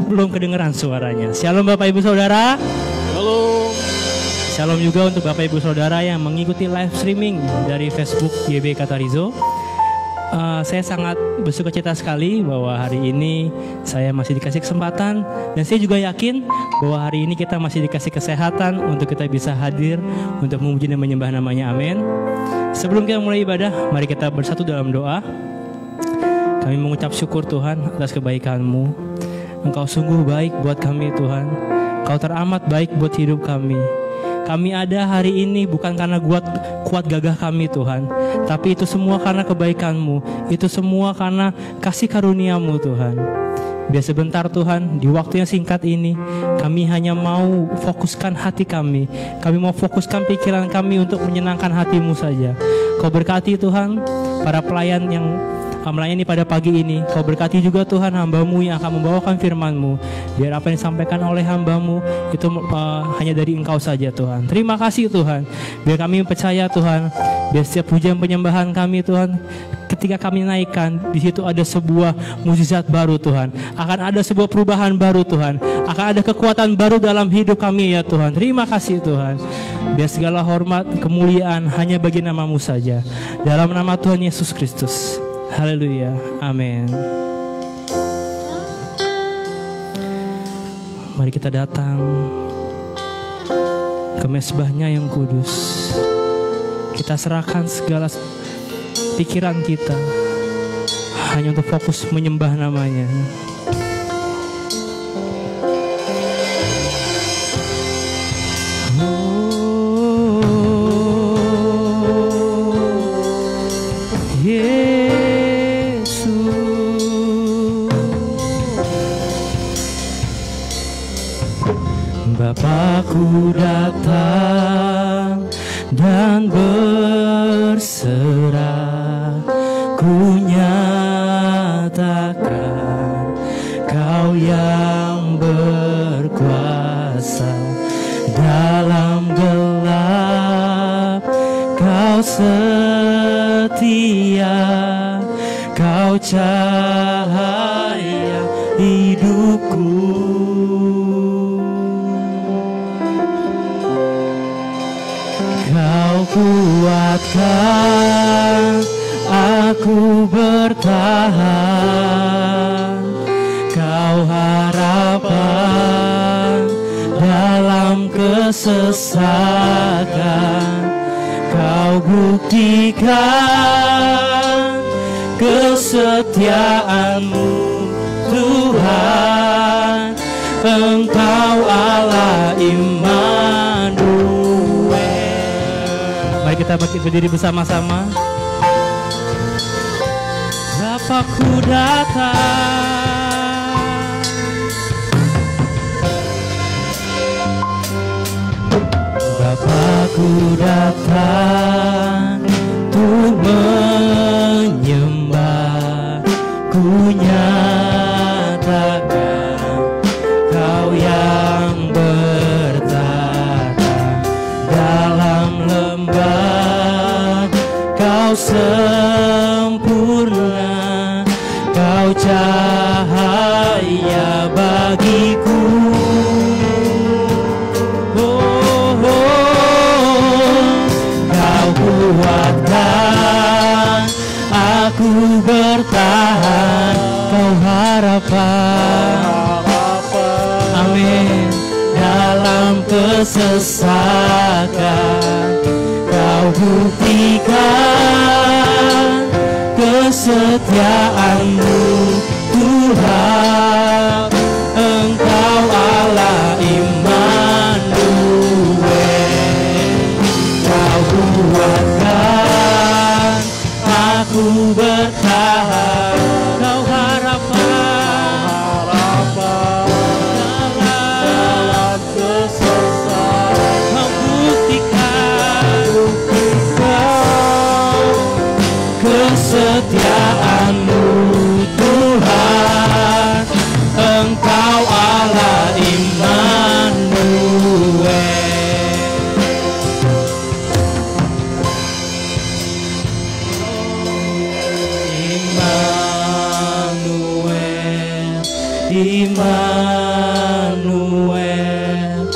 belum kedengeran suaranya. Shalom Bapak Ibu Saudara. Halo. Shalom juga untuk Bapak Ibu Saudara yang mengikuti live streaming dari Facebook YB Katarizo. Saya sangat bersukacita sekali bahwa hari ini saya masih dikasih kesempatan, dan saya juga yakin bahwa hari ini kita masih dikasih kesehatan untuk kita bisa hadir untuk memuji dan menyembah namanya. Amin. Sebelum kita mulai ibadah, mari kita bersatu dalam doa. Kami mengucap syukur Tuhan atas kebaikan-Mu. Engkau sungguh baik buat kami Tuhan. Engkau teramat baik buat hidup kami. Kami ada hari ini bukan karena kuat gagah kami Tuhan, tapi itu semua karena kebaikan-Mu. Itu semua karena kasih karunia-Mu Tuhan. Biar sebentar Tuhan, di waktu yang singkat ini, kami hanya mau fokuskan hati kami. Kami mau fokuskan pikiran kami untuk menyenangkan hati-Mu saja. Kau berkati Tuhan para pelayan yang melayani pada pagi ini. Kau berkati juga Tuhan hamba-Mu yang akan membawakan firman-Mu. Biar apa yang disampaikan oleh hamba-Mu itu hanya dari Engkau saja Tuhan. Terima kasih Tuhan. Biar kami percaya Tuhan, biar setiap pujian penyembahan kami Tuhan, ketika kami naikkan, di situ ada sebuah mukjizat baru Tuhan. Akan ada sebuah perubahan baru Tuhan. Akan ada kekuatan baru dalam hidup kami ya Tuhan. Terima kasih Tuhan. Biar segala hormat, kemuliaan hanya bagi nama-Mu saja. Dalam nama Tuhan Yesus Kristus. Haleluya, amin. Mari kita datang ke mezbahnya yang kudus. Kita serahkan segala pikiran kita hanya untuk fokus menyembah namanya. Bapakku datang dan berserah, ku nyatakan Kau yang berkuasa dalam gelap. Kau setia, Kau cahaya hidupku. Kau kuatkan aku bertahan. Kau harapan dalam kesesakan. Kau buktikan kesetiaan-Mu Tuhan. Engkau Allah Immanuel. Mari kita berdiri bersama-sama. Bapakku datang, Bapakku datang untuk menyembah. Ku nyatakan Kau yang bertata dalam lembah. Kau sempurna, Kau cahaya bagiku. Kau kuatkan aku bertahan. Kau harapan, amin, dalam kesesakan. Kau buktikan kesetiaan-Mu Tuhan. Engkau Allah Immanuel. Kau kuatkan aku bertahan. Kau harapan dalam kesesakan. Kau buktikan kesetiaan-Mu Tuhan. Engkau Allah Immanuel. Immanuel,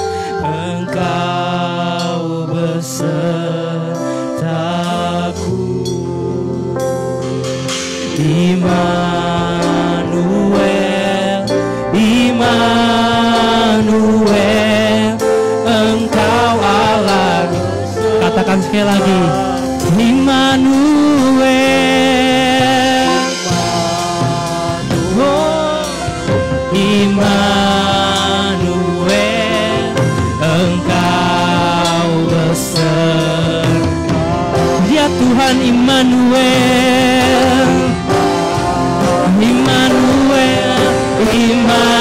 Engkau besertaku. Immanuel, Immanuel, Engkau Allah. Katakan sekali lagi, Immanuel, oh, Immanuel, Engkau beserta. Dia Tuhan Immanuel, Immanuel, Immanuel,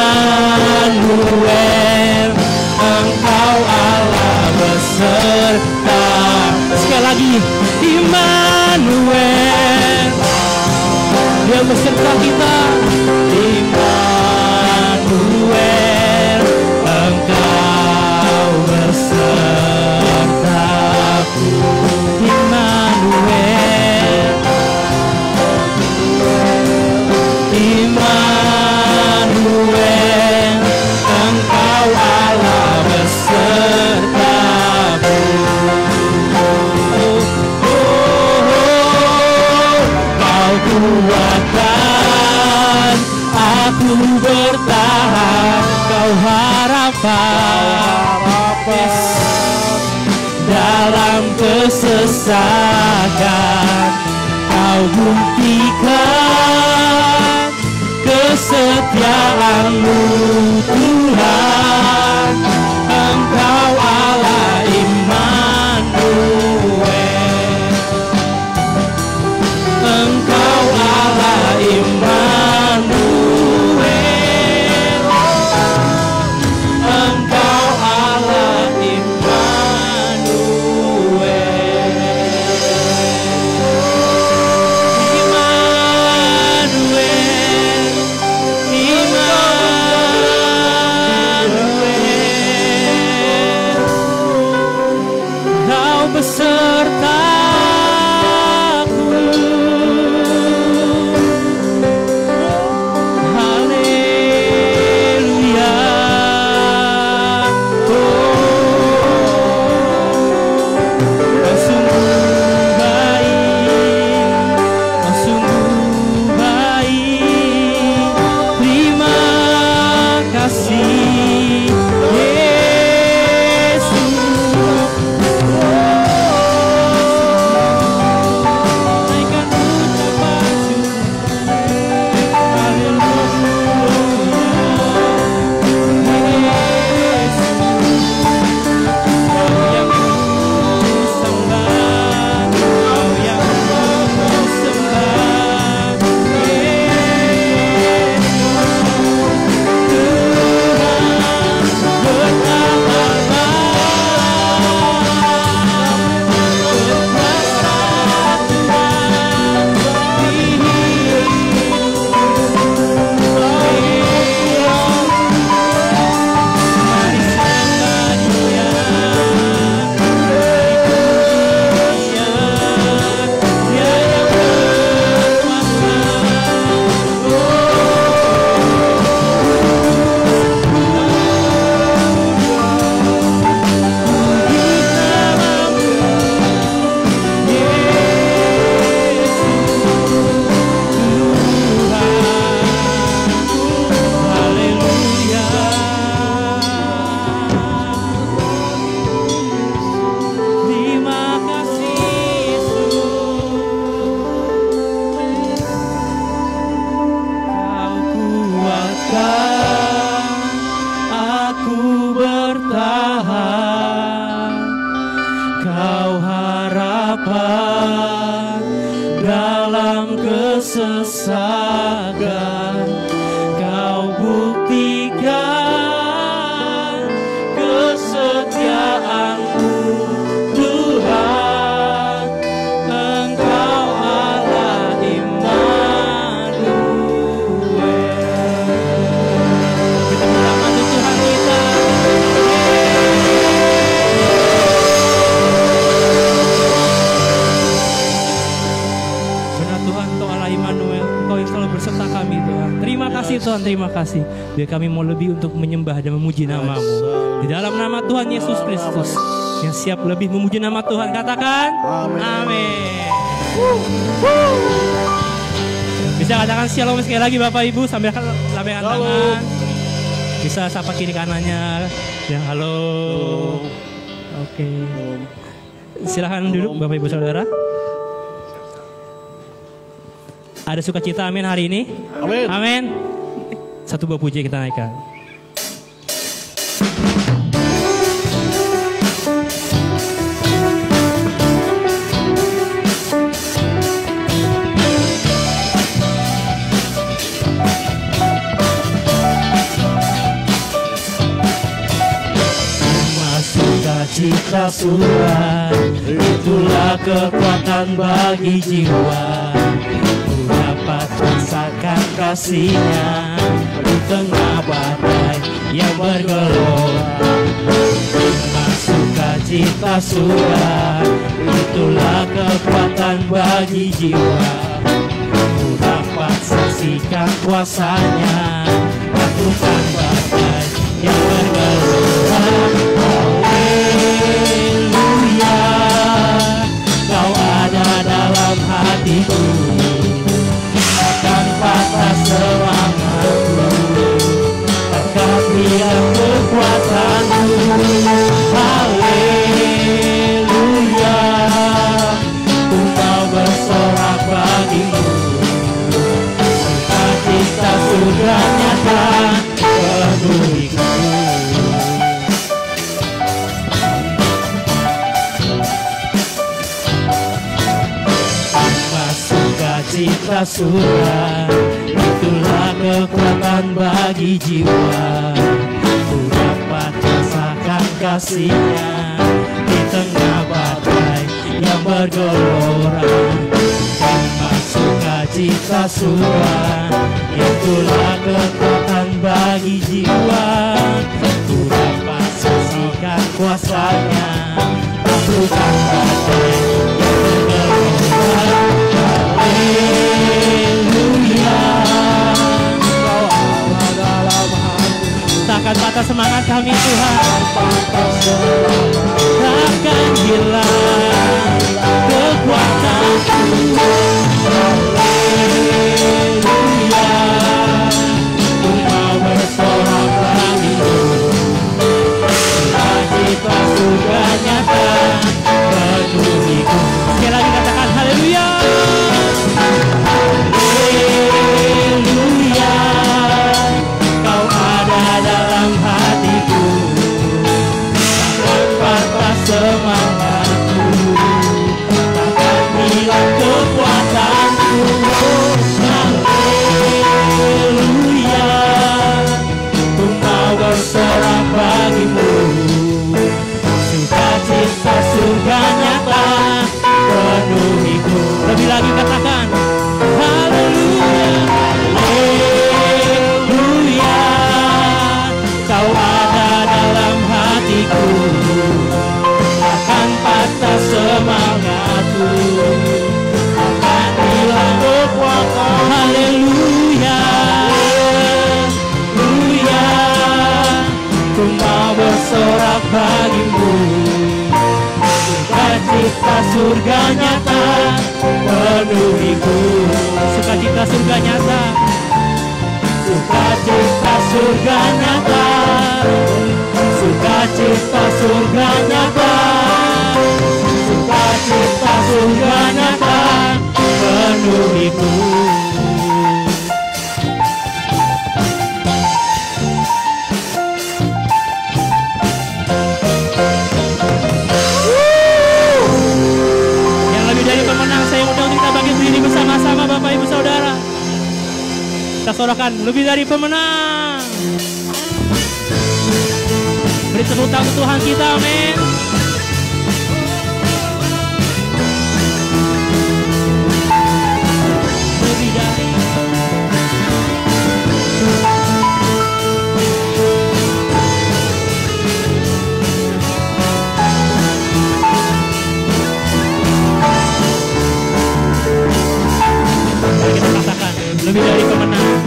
Engkau Allah beserta. Sekali lagi, Immanuel, Dia beserta kita. Immanuel, Engkau besertaku. Immanuel, Immanuel, Engkau Allah besertaku. Kau kuatkan aku bertahan, Kau harapan dalam kesesakan. Kau buktikan kesetiaan-Mu Tuhan. Engkau Allah Immanuel, Engkau Allah Immanuel, Engkau Allah Immanuel. Immanuel, Immanuel, Tuhan, terima kasih. Biar kami mau lebih untuk menyembah dan memuji nama-Mu. Di dalam nama Tuhan Yesus Kristus, yang siap lebih memuji nama Tuhan, katakan amin. Bisa katakan shalom sekali lagi Bapak Ibu sambil lambaikan tangan. Bisa sapa kiri kanannya. Ya, halo. Oke. Silahkan duduk Bapak Ibu Saudara. Ada sukacita amin hari ini? Amin. Amin. Satu buah puji kita naikkan. Cita surga, itulah kekuatan bagi jiwa. Ku dapat rasakan kasih-Nya di tengah badai yang bergelora. Sukacita surga, itulah kekuatan bagi jiwa. Ku dapat saksikan kuasa-Nya, lakukan badai yang bergelora. Haleluya, Kau ada dalam hatiku, takkan patah semangatku, takkan hilang kekuatanku. Haleluya, ku mau bersorak bagimu, sukacita surga nyata penuhiku. Cita surga, itulah kekuatan bagi jiwa. Ku dapat rasakan kasih-Nya di tengah badai yang bergelora. Sukacita surga, itulah kekuatan bagi jiwa. Ku dapat saksikan kuasa-Nya, lakukan badai yang bergelora. Haleluya, Kau ada dalam hati, takkan patah semangat kami Tuhan, takkan hilang kekuatanku. Haleluya, ku mau bersorak bagimu, sukacita surga nyata penuhiku. Sekali lagi katakan haleluya. Haleluya, Kau ada dalam hatiku, takkan patah semangatku, takkan hilang kekuatanku. Haleluya, ku mau bersorak bagimu, sukacita surga nyata penuhiku. Lebih lagi katakan haleluya, haleluya, Kau ada dalam hatiku, takkan patah semangatku, takkan hilang kekuatan. Haleluya, haleluya, ku mau bersorak bagimu, sukacita surga nyata penuhiku. Sukacita surga nyata, sukacita surga nyata, sukacita surga nyata, sukacita surga nyata penuhiku. Bersama-sama Bapak Ibu Saudara, kita sorakan lebih dari pemenang. Beri tepuk tangan Tuhan kita, amin. Lebih dari lebih dari pemenang.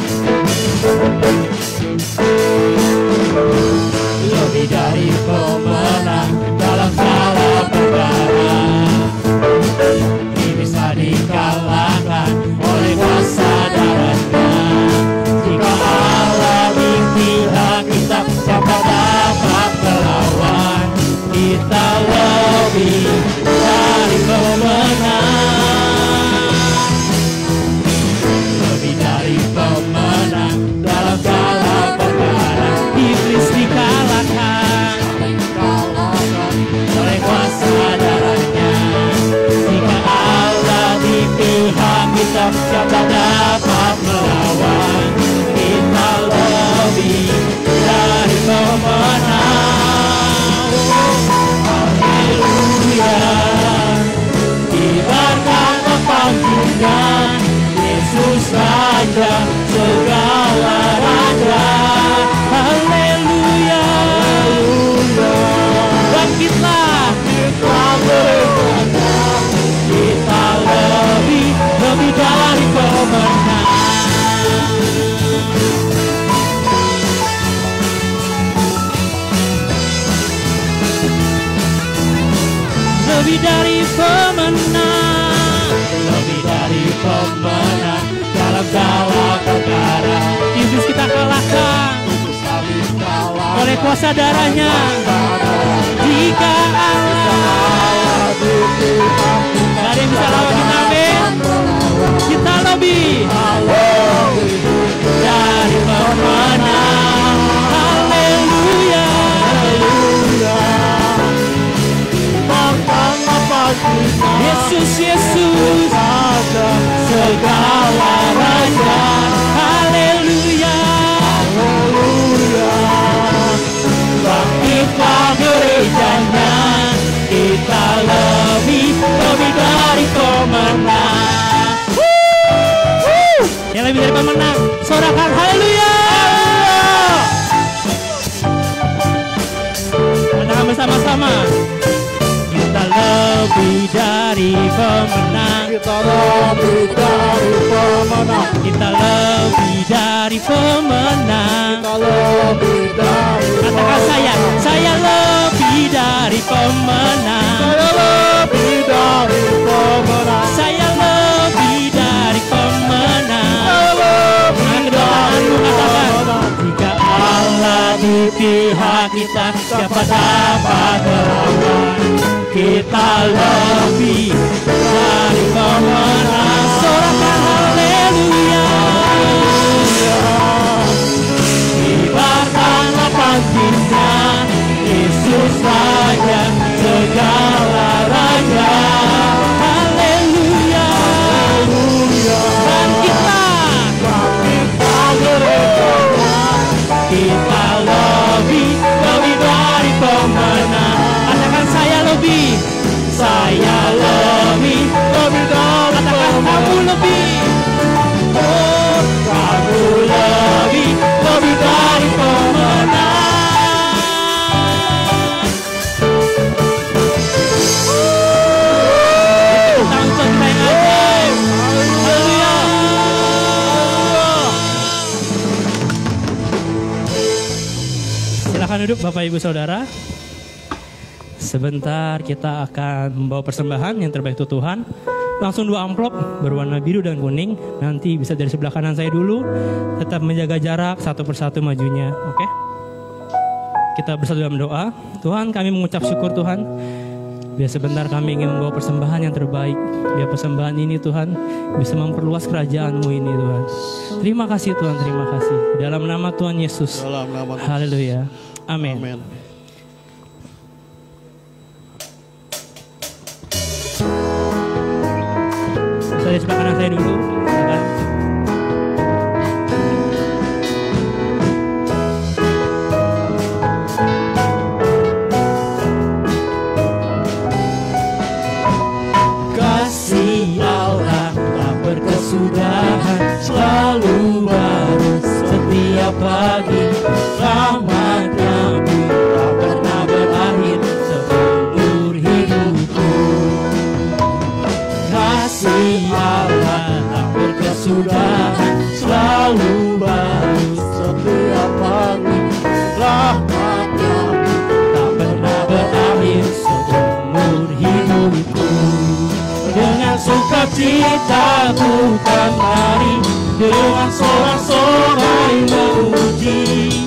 lebih dari pemenang, lebih dari pemenang dalam segala perkara. Yesus kita kalahkan oleh kuasa darahnya. Jika Allah gak ada yang bisa lawan kita, amin. Kita lebih dari pemenang. Haleluya. Yesus, Yesus segala raja. Haleluya. Bangkitlah gerejanya, kita lebih dari pemenang. Yang lebih dari pemenang, sorakan haleluya. Menang bersama-sama. Kita lebih dari pemenang. Kita lebih dari pemenang. Kita lebih dari pemenang. Kita lebih dari Katakan saya lebih dari pemenang. Saya lebih dari pemenang. Saya lebih dari pemenang. Saya lebih dari Katakan, jika Allah di pihak kita, siapa dapat melawan? Kita lebih dari pemenang. Sorakan haleluya. Kibarkanlah pantinnya, Yesus Raja segala raja. Haleluya. Dan kita lebih dari pemenang. Katakan saya lebih dari. Katakan kamu lebih. Oh, kamu lebih dari pemenang. Langsung kita yang ajaib. Haleluya. Silakan duduk Bapak Ibu Saudara. Sebentar kita akan membawa persembahan yang terbaik untuk Tuhan. Langsung 2 amplop berwarna biru dan kuning. Nanti bisa dari sebelah kanan saya dulu. Tetap menjaga jarak satu persatu majunya. Oke? Kita bersatu dalam doa. Tuhan, kami mengucap syukur Tuhan. Biar sebentar kami ingin membawa persembahan yang terbaik. Biar persembahan ini Tuhan bisa memperluas kerajaan-Mu ini Tuhan. Terima kasih Tuhan, terima kasih. Dalam nama Tuhan Yesus. Dalam nama Tuhan. Haleluya. Amin. Amin. Saya sebelah kanan saya dulu. Silakan. Kasih Allah tak berkesudahan, selalu baru setiap pagi. Rahmat-Nya tak pernah berakhir seumur hidupku. Kasih Allah tak berkesudahan, selalu baru setiap pagi. Rahmat-Nya tak pernah berakhir seumur hidupku. Dengan sukacita ku kan lari, dengan sorak-sorai memuji.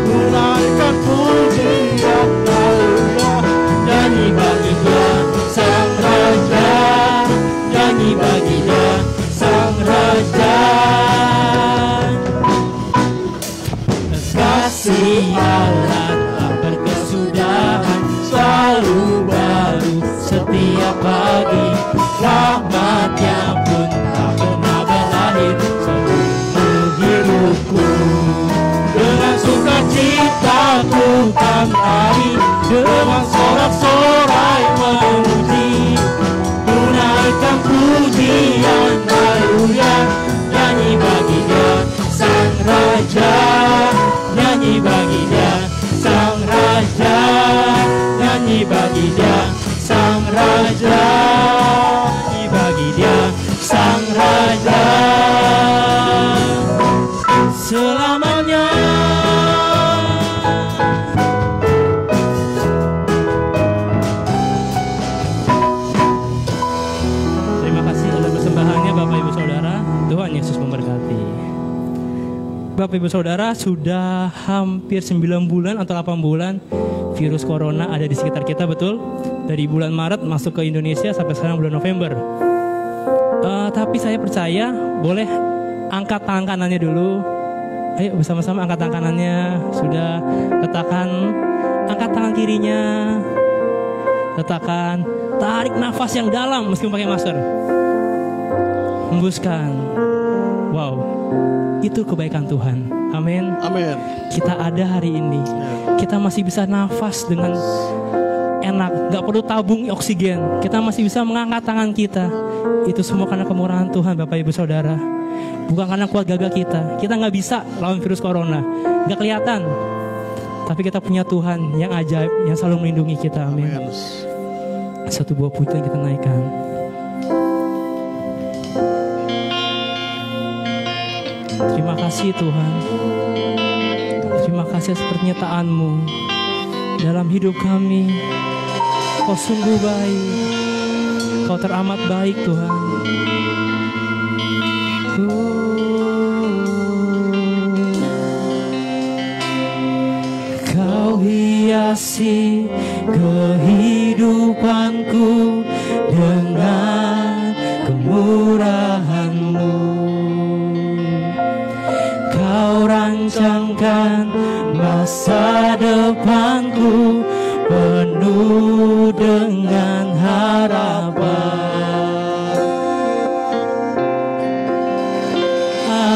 Ku naikkan pujian haleluya, nyanyi bagi Dia Sang Raja. Nyanyi bagi Dia Sang Raja. Kasih Allah tak berkesudahan, selalu baru setiap pagi. Rahmat-Nya pun tak pernah berakhir seumur hidupku. Dengan sukacita ku kan lari, dengan sorak-sorai memuji. Ku naikkan pujian haleluya, nyanyi bagi Dia Sang Raja. Nyanyi bagi Dia Sang Raja. Nyanyi bagi Dia Sang Raja. Nyanyi bagi Dia Sang Raja. Selamanya. Bapak Ibu Saudara, sudah hampir 9 bulan atau 8 bulan virus corona ada di sekitar kita, betul? Dari bulan Maret masuk ke Indonesia sampai sekarang bulan November. Tapi saya percaya, boleh angkat tangan kanannya dulu. Ayo bersama-sama angkat tangan kanannya. Sudah, letakkan, angkat tangan kirinya. Letakkan, tarik nafas yang dalam meskipun pakai masker. Hembuskan. Wow, itu kebaikan Tuhan. Amin. Amin. Kita ada hari ini. Kita masih bisa nafas dengan enak, gak perlu tabung oksigen. Kita masih bisa mengangkat tangan kita. Itu semua karena kemurahan Tuhan, Bapak Ibu Saudara. Bukan karena kuat gagah kita. Kita gak bisa lawan virus corona, gak kelihatan. Tapi kita punya Tuhan yang ajaib, yang selalu melindungi kita. Amin. Satu buah pujian kita naikkan. Terima kasih Tuhan. Terima kasih atas pernyataan-Mu dalam hidup kami. Kau sungguh baik. Kau teramat baik Tuhan. Kau hiasi kehidupanku dengan kemurahan-Mu. Kau rancangkan masa depanku penuh dengan harapan.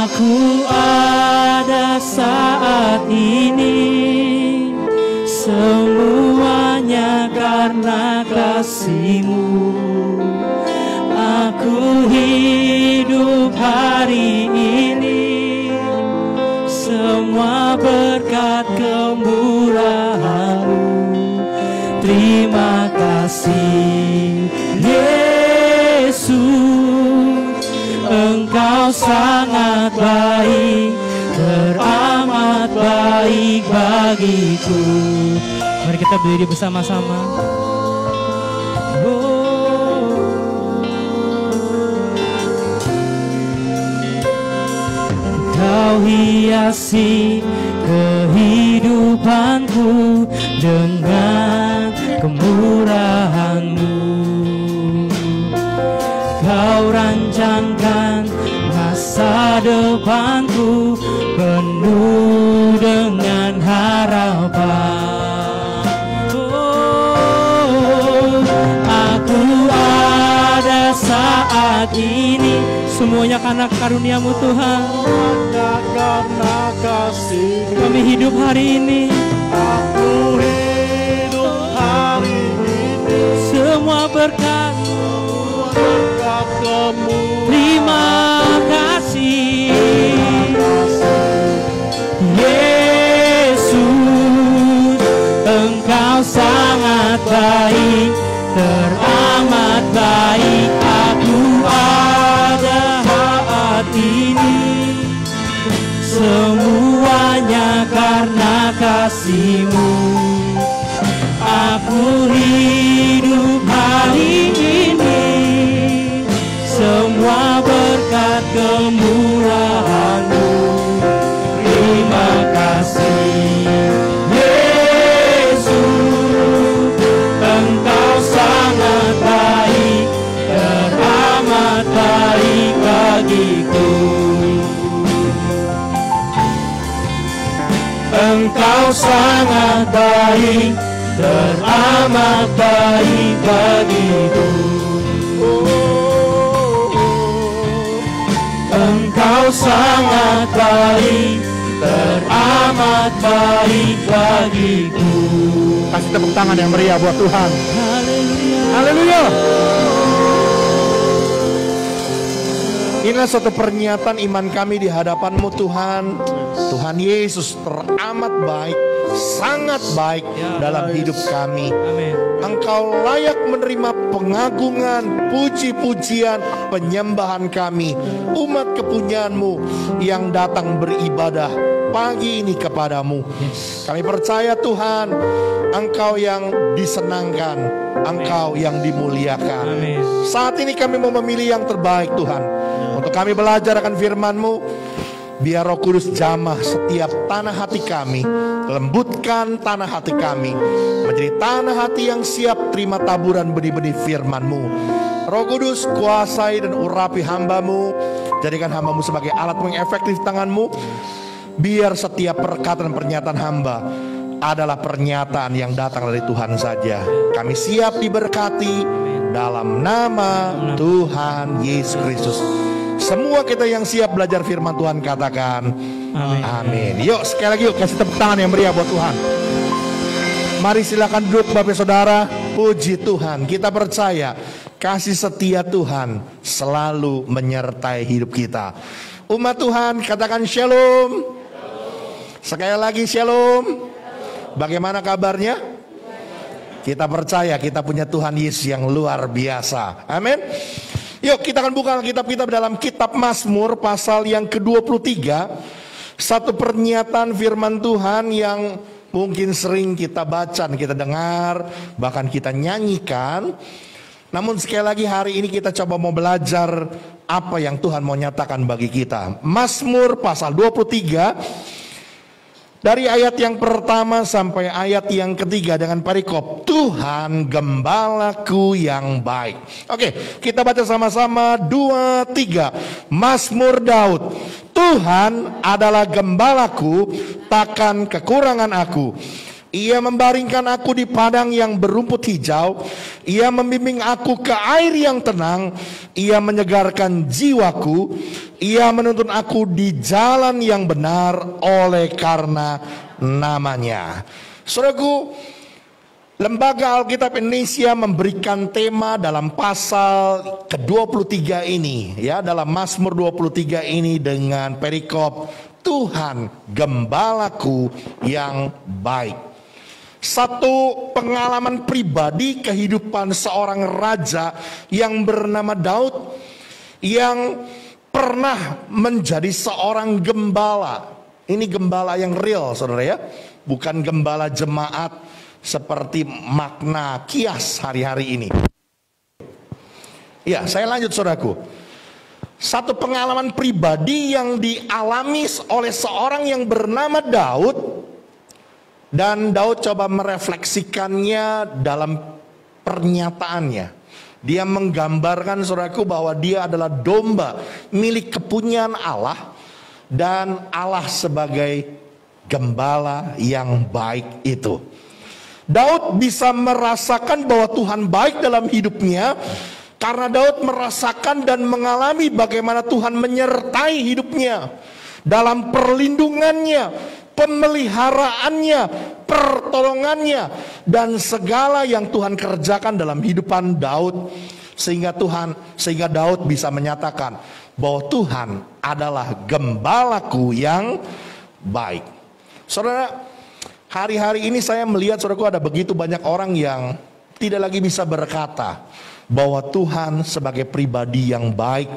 Aku ada saat ini, semuanya karena kasih-Mu. Aku hidup hari ini, semua berkat kemurahan-Mu. Terima kasih Yesus, Engkau sangat baik, teramat baik bagiku. Mari kita berdiri bersama-sama. Kau hiasi kehidupanku dengan kemurahan-Mu. Kau rancangkan masa depanku penuh dengan harapan. Oh, aku ada saat ini, semuanya karena karunia-Mu Tuhan. Karena kasih Kami hidup hari ini. aku hidup hari ini, Semua berkat. berkat Terima kasih Yesus, Engkau sangat baik, teramat baik. Aku ada saat ini, semuanya karena kasih-Mu. Aku hidup hari ini, semua berkat kemurahan-Mu. Terima kasih Yesus, Engkau sangat baik, teramat baik bagiku. Engkau sangat baik, teramat baik bagiku. Engkau sangat baik, teramat baik bagiku. Kasih tepuk tangan yang meriah buat Tuhan. Haleluya. Haleluya. Inilah suatu pernyataan iman kami di hadapan-Mu Tuhan. Tuhan Yesus teramat baik, sangat baik dalam hidup kami. Amin. Engkau layak menerima pengagungan, puji-pujian, penyembahan kami, umat kepunyaan-Mu yang datang beribadah pagi ini kepadamu. Kami percaya Tuhan, Engkau yang disenangkan, Engkau yang dimuliakan. Amin. Saat ini kami mau memilih yang terbaik Tuhan, untuk kami belajar akan firman-Mu. Biar Roh Kudus jamah setiap tanah hati kami, lembutkan tanah hati kami menjadi tanah hati yang siap terima taburan benih-benih firman-Mu. Roh Kudus, kuasai dan urapi hamba-Mu, jadikan hamba-Mu sebagai alat yang efektif tangan-Mu. Biar setiap perkataan pernyataan hamba adalah pernyataan yang datang dari Tuhan saja. Kami siap diberkati dalam nama Tuhan Yesus Kristus. Semua kita yang siap belajar firman Tuhan katakan amin. Amin. Yuk sekali lagi yuk kasih tepuk tangan yang meriah buat Tuhan. Mari silakan duduk Bapak Saudara. Puji Tuhan, kita percaya kasih setia Tuhan selalu menyertai hidup kita. Umat Tuhan katakan shalom. Sekali lagi shalom. Bagaimana kabarnya? Kita percaya kita punya Tuhan Yesus yang luar biasa. Amin. Yuk kita akan buka Alkitab kita dalam kitab Mazmur pasal yang ke-23. Satu pernyataan firman Tuhan yang mungkin sering kita baca, kita dengar, bahkan kita nyanyikan. Namun sekali lagi hari ini kita coba mau belajar apa yang Tuhan mau nyatakan bagi kita. Mazmur pasal 23 dari ayat yang pertama sampai ayat yang ketiga dengan perikop Tuhan gembalaku yang baik. Oke, kita baca sama-sama 2, 3. Mazmur Daud. Tuhan adalah gembalaku, takkan kekurangan aku. Ia membaringkan aku di padang yang berumput hijau. Ia membimbing aku ke air yang tenang. Ia menyegarkan jiwaku. Ia menuntun aku di jalan yang benar oleh karena namanya. Saudaraku, Lembaga Alkitab Indonesia memberikan tema dalam pasal ke-23 ini, ya, dalam Mazmur 23 ini dengan perikop Tuhan gembalaku yang baik. Satu pengalaman pribadi kehidupan seorang raja yang bernama Daud yang pernah menjadi seorang gembala. Ini gembala yang real, saudara ya, bukan gembala jemaat seperti makna kias hari-hari ini. Ya, saya lanjut saudaraku. Satu pengalaman pribadi yang dialami oleh seorang yang bernama Daud. Dan Daud coba merefleksikannya dalam pernyataannya. Dia menggambarkan saudaraku bahwa dia adalah domba milik kepunyaan Allah. Dan Allah sebagai gembala yang baik itu. Daud bisa merasakan bahwa Tuhan baik dalam hidupnya. Karena Daud merasakan dan mengalami bagaimana Tuhan menyertai hidupnya. Dalam perlindungannya, pemeliharaannya, pertolongannya, dan segala yang Tuhan kerjakan dalam hidupan Daud, sehingga Daud bisa menyatakan bahwa Tuhan adalah gembalaku yang baik. Saudara, hari-hari ini saya melihat saudaraku ada begitu banyak orang yang tidak lagi bisa berkata bahwa Tuhan sebagai pribadi yang baik.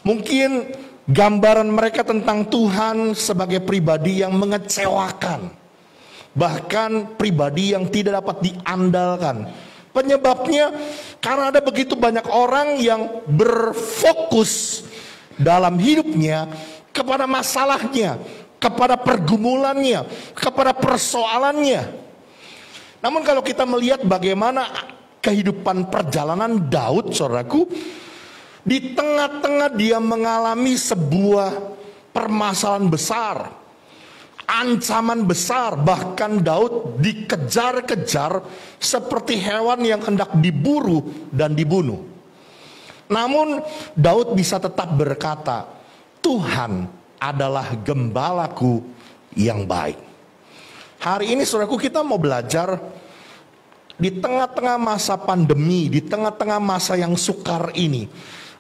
Mungkin gambaran mereka tentang Tuhan sebagai pribadi yang mengecewakan, bahkan pribadi yang tidak dapat diandalkan. Penyebabnya karena ada begitu banyak orang yang berfokus dalam hidupnya kepada masalahnya, kepada pergumulannya, kepada persoalannya. Namun kalau kita melihat bagaimana kehidupan perjalanan Daud, saudaraku, di tengah-tengah dia mengalami sebuah permasalahan besar, ancaman besar, bahkan Daud dikejar-kejar seperti hewan yang hendak diburu dan dibunuh. Namun Daud bisa tetap berkata, Tuhan adalah gembalaku yang baik. Hari ini saudaraku, kita mau belajar di tengah-tengah masa pandemi, di tengah-tengah masa yang sukar ini,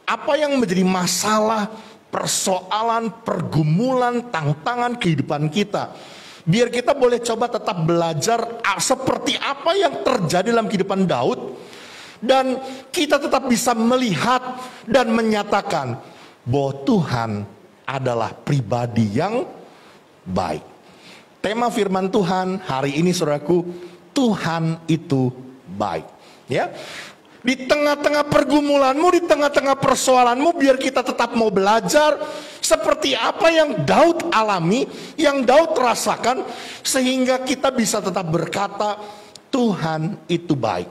apa yang menjadi masalah, persoalan, pergumulan, tantangan kehidupan kita. Biar kita boleh coba tetap belajar seperti apa yang terjadi dalam kehidupan Daud. Dan kita tetap bisa melihat dan menyatakan bahwa Tuhan adalah pribadi yang baik. Tema firman Tuhan hari ini saudaraku, Tuhan itu baik. Ya. Di tengah-tengah pergumulanmu, di tengah-tengah persoalanmu, biar kita tetap mau belajar seperti seperti apa yang Daud alami, yang Daud rasakan, sehingga kita bisa tetap berkata Tuhan itu baik.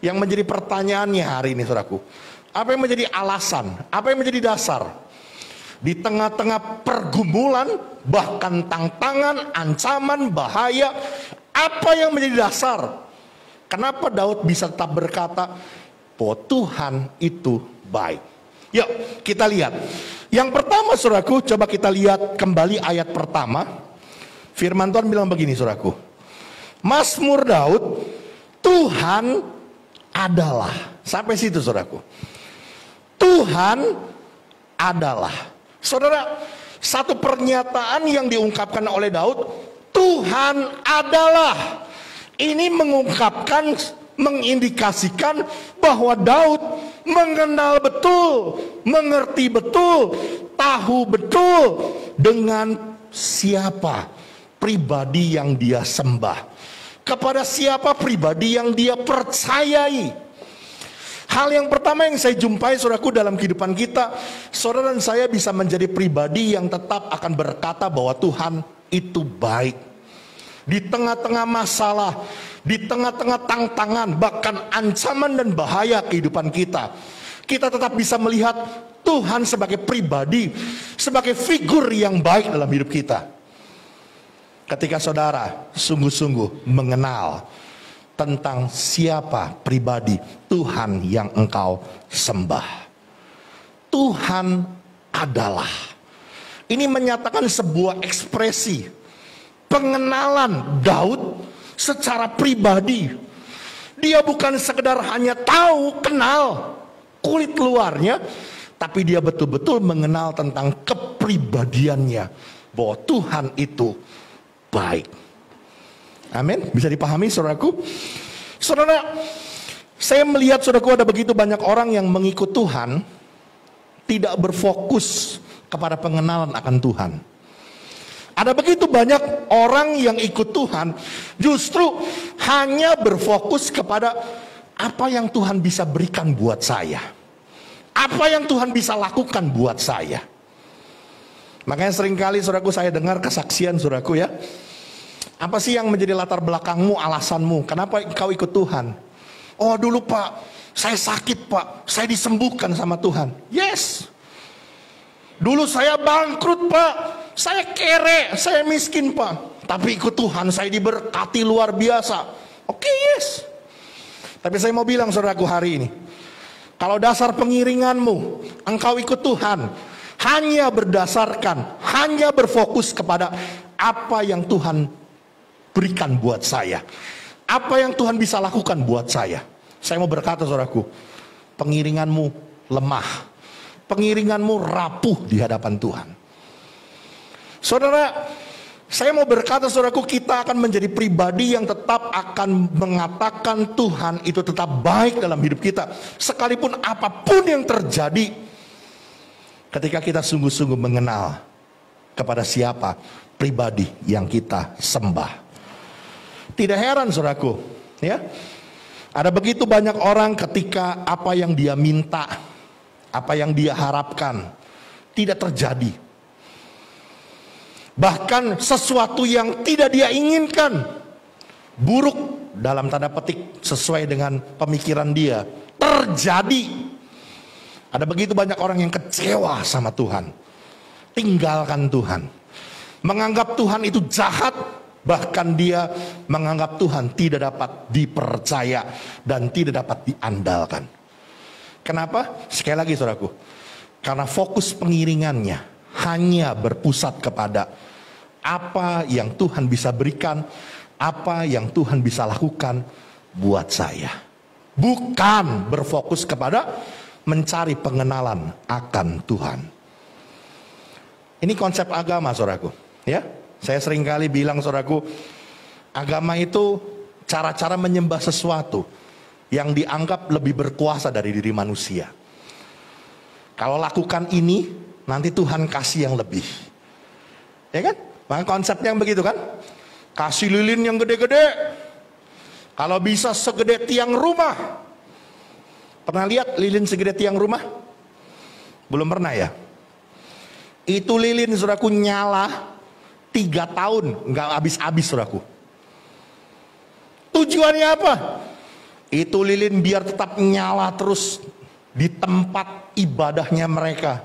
Yang menjadi pertanyaannya hari ini saudaraku, apa yang menjadi alasan, apa yang menjadi dasar di tengah-tengah pergumulan, bahkan tantangan, ancaman, bahaya, apa yang menjadi dasar kenapa Daud bisa tetap berkata bahwa Tuhan itu baik? Yuk kita lihat. Yang pertama saudaraku, coba kita lihat kembali ayat pertama. Firman Tuhan bilang begini saudaraku, Mazmur Daud, Tuhan adalah. Sampai situ saudaraku, Tuhan adalah. Saudara, satu pernyataan yang diungkapkan oleh Daud, Tuhan adalah. Ini mengungkapkan, mengindikasikan bahwa Daud mengenal betul, mengerti betul, tahu betul dengan siapa pribadi yang dia sembah, kepada siapa pribadi yang dia percayai. Hal yang pertama yang saya jumpai saudaraku dalam kehidupan kita, saudara dan saya bisa menjadi pribadi yang tetap akan berkata bahwa Tuhan itu baik. Di tengah-tengah masalah, di tengah-tengah tantangan, bahkan ancaman dan bahaya kehidupan kita, kita tetap bisa melihat Tuhan sebagai pribadi, sebagai figur yang baik dalam hidup kita. Ketika saudara sungguh-sungguh mengenal tentang siapa pribadi Tuhan yang engkau sembah. Tuhan adalah. Ini menyatakan sebuah ekspresi pengenalan Daud secara pribadi. Dia bukan sekedar hanya tahu, kenal kulit luarnya, tapi dia betul-betul mengenal tentang kepribadiannya, bahwa Tuhan itu baik. Amin. Bisa dipahami saudaraku? Saudara, saya melihat saudaraku ada begitu banyak orang yang mengikut Tuhan, tidak berfokus kepada pengenalan akan Tuhan. Ada begitu banyak orang yang ikut Tuhan, justru hanya berfokus kepada apa yang Tuhan bisa berikan buat saya, apa yang Tuhan bisa lakukan buat saya. Makanya seringkali saudaraku saya dengar kesaksian saudaraku ya, apa sih yang menjadi latar belakangmu, alasanmu, kenapa kau ikut Tuhan? Oh dulu Pak, saya sakit Pak, saya disembuhkan sama Tuhan. Yes. Dulu saya bangkrut Pak, saya kere, saya miskin Pak, tapi ikut Tuhan saya diberkati luar biasa. Oke, yes. Tapi saya mau bilang saudaraku hari ini, kalau dasar pengiringanmu, engkau ikut Tuhan hanya berdasarkan, hanya berfokus kepada apa yang Tuhan berikan buat saya, apa yang Tuhan bisa lakukan buat saya mau berkata saudaraku, pengiringanmu lemah, pengiringanmu rapuh di hadapan Tuhan. Saudara, saya mau berkata saudaraku, kita akan menjadi pribadi yang tetap akan mengatakan Tuhan itu tetap baik dalam hidup kita, sekalipun apapun yang terjadi, ketika kita sungguh-sungguh mengenal kepada siapa pribadi yang kita sembah. Tidak heran saudaraku, ya, ada begitu banyak orang ketika apa yang dia minta, apa yang dia harapkan tidak terjadi. Bahkan sesuatu yang tidak dia inginkan, buruk dalam tanda petik sesuai dengan pemikiran dia, terjadi. Ada begitu banyak orang yang kecewa sama Tuhan, tinggalkan Tuhan, menganggap Tuhan itu jahat, bahkan dia menganggap Tuhan tidak dapat dipercaya dan tidak dapat diandalkan. Kenapa? Sekali lagi saudaraku, karena fokus pengiringannya hanya berpusat kepada apa yang Tuhan bisa berikan, apa yang Tuhan bisa lakukan buat saya, bukan berfokus kepada mencari pengenalan akan Tuhan. Ini konsep agama saudaraku, ya. Saya seringkali bilang saudaraku, agama itu cara-cara menyembah sesuatu yang dianggap lebih berkuasa dari diri manusia. Kalau lakukan ini, nanti Tuhan kasih yang lebih, ya kan? Maka konsepnya yang begitu kan? Kasih lilin yang gede-gede, kalau bisa segede tiang rumah. Pernah lihat lilin segede tiang rumah? Belum pernah ya? Itu lilin saudaraku nyala 3 tahun, nggak habis-habis saudaraku. Tujuannya apa? Itu lilin biar tetap nyala terus di tempat ibadahnya mereka.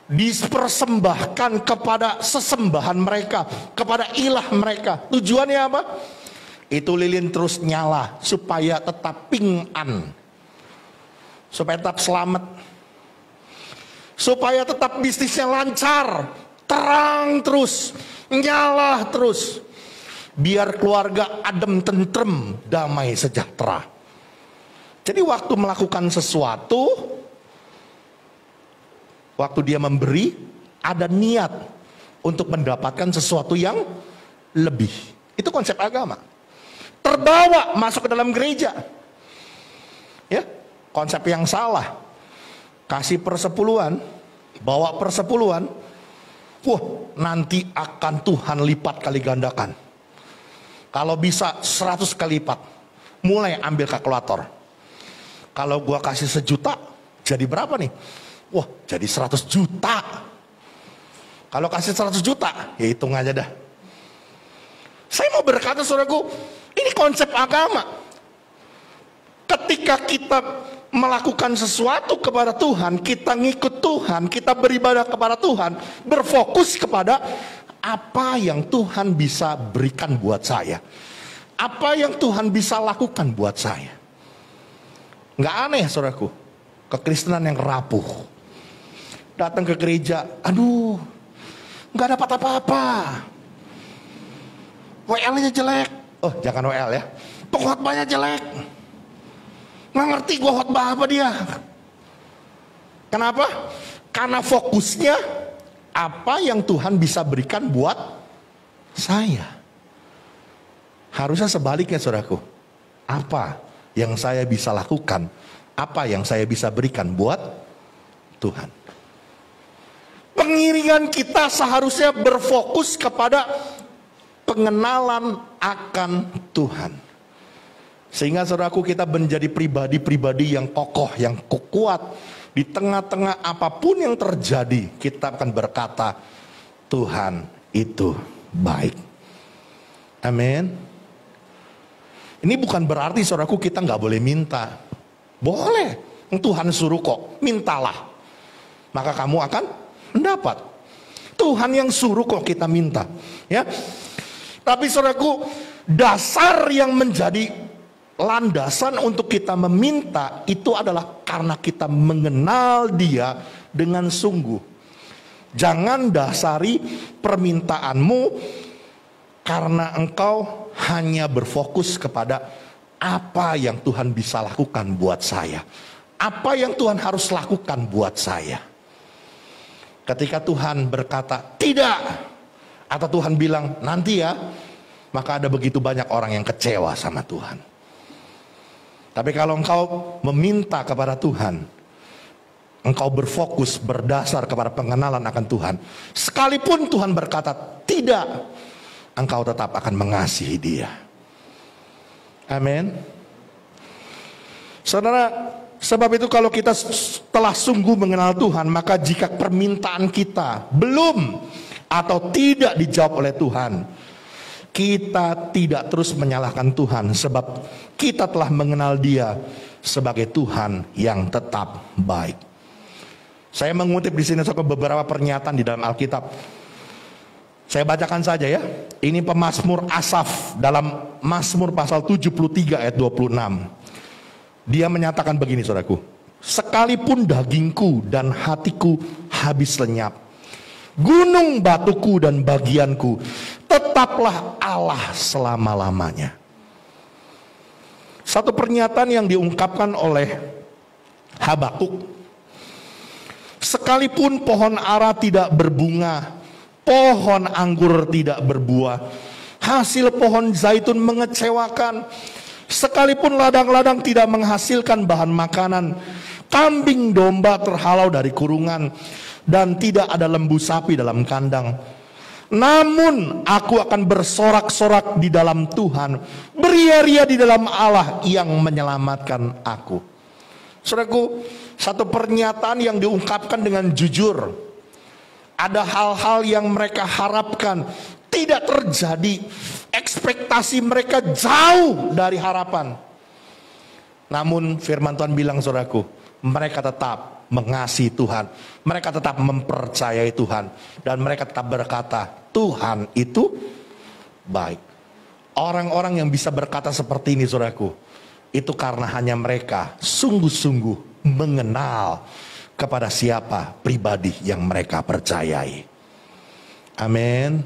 Dipersembahkan kepada sesembahan mereka, kepada ilah mereka. Tujuannya apa? Itu lilin terus nyala supaya tetap ping'an, supaya tetap selamat, supaya tetap bisnisnya lancar, terang terus, nyala terus, biar keluarga adem tentrem, damai sejahtera. Jadi waktu melakukan sesuatu, waktu dia memberi, ada niat untuk mendapatkan sesuatu yang lebih. Itu konsep agama. Terbawa masuk ke dalam gereja, ya, konsep yang salah. Kasih persepuluhan, bawa persepuluhan, wah nanti akan Tuhan lipat kali gandakan. Kalau bisa 100 kali lipat. Mulai ambil kalkulator. Kalau gua kasih 1 juta, jadi berapa nih? Wah jadi 100 juta. Kalau kasih 100 juta, ya hitung aja dah. Saya mau berkata saudaraku, ini konsep agama. Ketika kita melakukan sesuatu kepada Tuhan, kita ngikut Tuhan, kita beribadah kepada Tuhan, berfokus kepada apa yang Tuhan bisa berikan buat saya, apa yang Tuhan bisa lakukan buat saya. Nggak aneh saudaraku, kekristenan yang rapuh. Datang ke gereja, aduh, nggak dapat apa-apa. WL-nya jelek. Oh jangan WL ya, pengkhotbahnya jelek. Nggak ngerti gue khotbah apa dia. Kenapa? Karena fokusnya apa yang Tuhan bisa berikan buat saya. Harusnya sebaliknya saudaraku. Apa yang saya bisa lakukan, apa yang saya bisa berikan buat Tuhan. Pengiringan kita seharusnya berfokus kepada pengenalan akan Tuhan. Sehingga saudaraku kita menjadi pribadi-pribadi yang kokoh, yang kuat. Di tengah-tengah apapun yang terjadi, kita akan berkata, Tuhan itu baik. Amin. Ini bukan berarti saudaraku kita nggak boleh minta. Boleh, Tuhan suruh kok, mintalah. Maka kamu akan mendapat. Tuhan yang suruh kok kita minta. Ya. Tapi saudaraku, dasar yang menjadi landasan untuk kita meminta itu adalah karena kita mengenal Dia dengan sungguh. Jangan dasari permintaanmu karena engkau hanya berfokus kepada apa yang Tuhan bisa lakukan buat saya, apa yang Tuhan harus lakukan buat saya. Ketika Tuhan berkata tidak, atau Tuhan bilang nanti ya, maka ada begitu banyak orang yang kecewa sama Tuhan. Tapi kalau engkau meminta kepada Tuhan, engkau berfokus berdasar kepada pengenalan akan Tuhan, sekalipun Tuhan berkata tidak, engkau tetap akan mengasihi Dia. Amin. Saudara, sebab itu kalau kita telah sungguh mengenal Tuhan, maka jika permintaan kita belum atau tidak dijawab oleh Tuhan, kita tidak terus menyalahkan Tuhan, sebab kita telah mengenal Dia sebagai Tuhan yang tetap baik. Saya mengutip di sini beberapa pernyataan di dalam Alkitab. Saya bacakan saja ya. Ini pemazmur Asaf dalam Mazmur pasal 73 ayat 26. Dia menyatakan begini saudaraku, sekalipun dagingku dan hatiku habis lenyap, gunung batuku dan bagianku, tetaplah Allah selama-lamanya. Satu pernyataan yang diungkapkan oleh Habakuk. Sekalipun pohon ara tidak berbunga, pohon anggur tidak berbuah, hasil pohon zaitun mengecewakan, sekalipun ladang-ladang tidak menghasilkan bahan makanan, kambing domba terhalau dari kurungan, dan tidak ada lembu sapi dalam kandang, namun aku akan bersorak-sorak di dalam Tuhan, beria-ria di dalam Allah yang menyelamatkan aku. Saudaraku, satu pernyataan yang diungkapkan dengan jujur. Ada hal-hal yang mereka harapkan tidak terjadi. Ekspektasi mereka jauh dari harapan. Namun firman Tuhan bilang, saudaraku, mereka tetap mengasihi Tuhan. Mereka tetap mempercayai Tuhan. Dan mereka tetap berkata, Tuhan itu baik. Orang-orang yang bisa berkata seperti ini, saudaraku, itu karena hanya mereka sungguh-sungguh mengenal kepada siapa pribadi yang mereka percayai. Amin.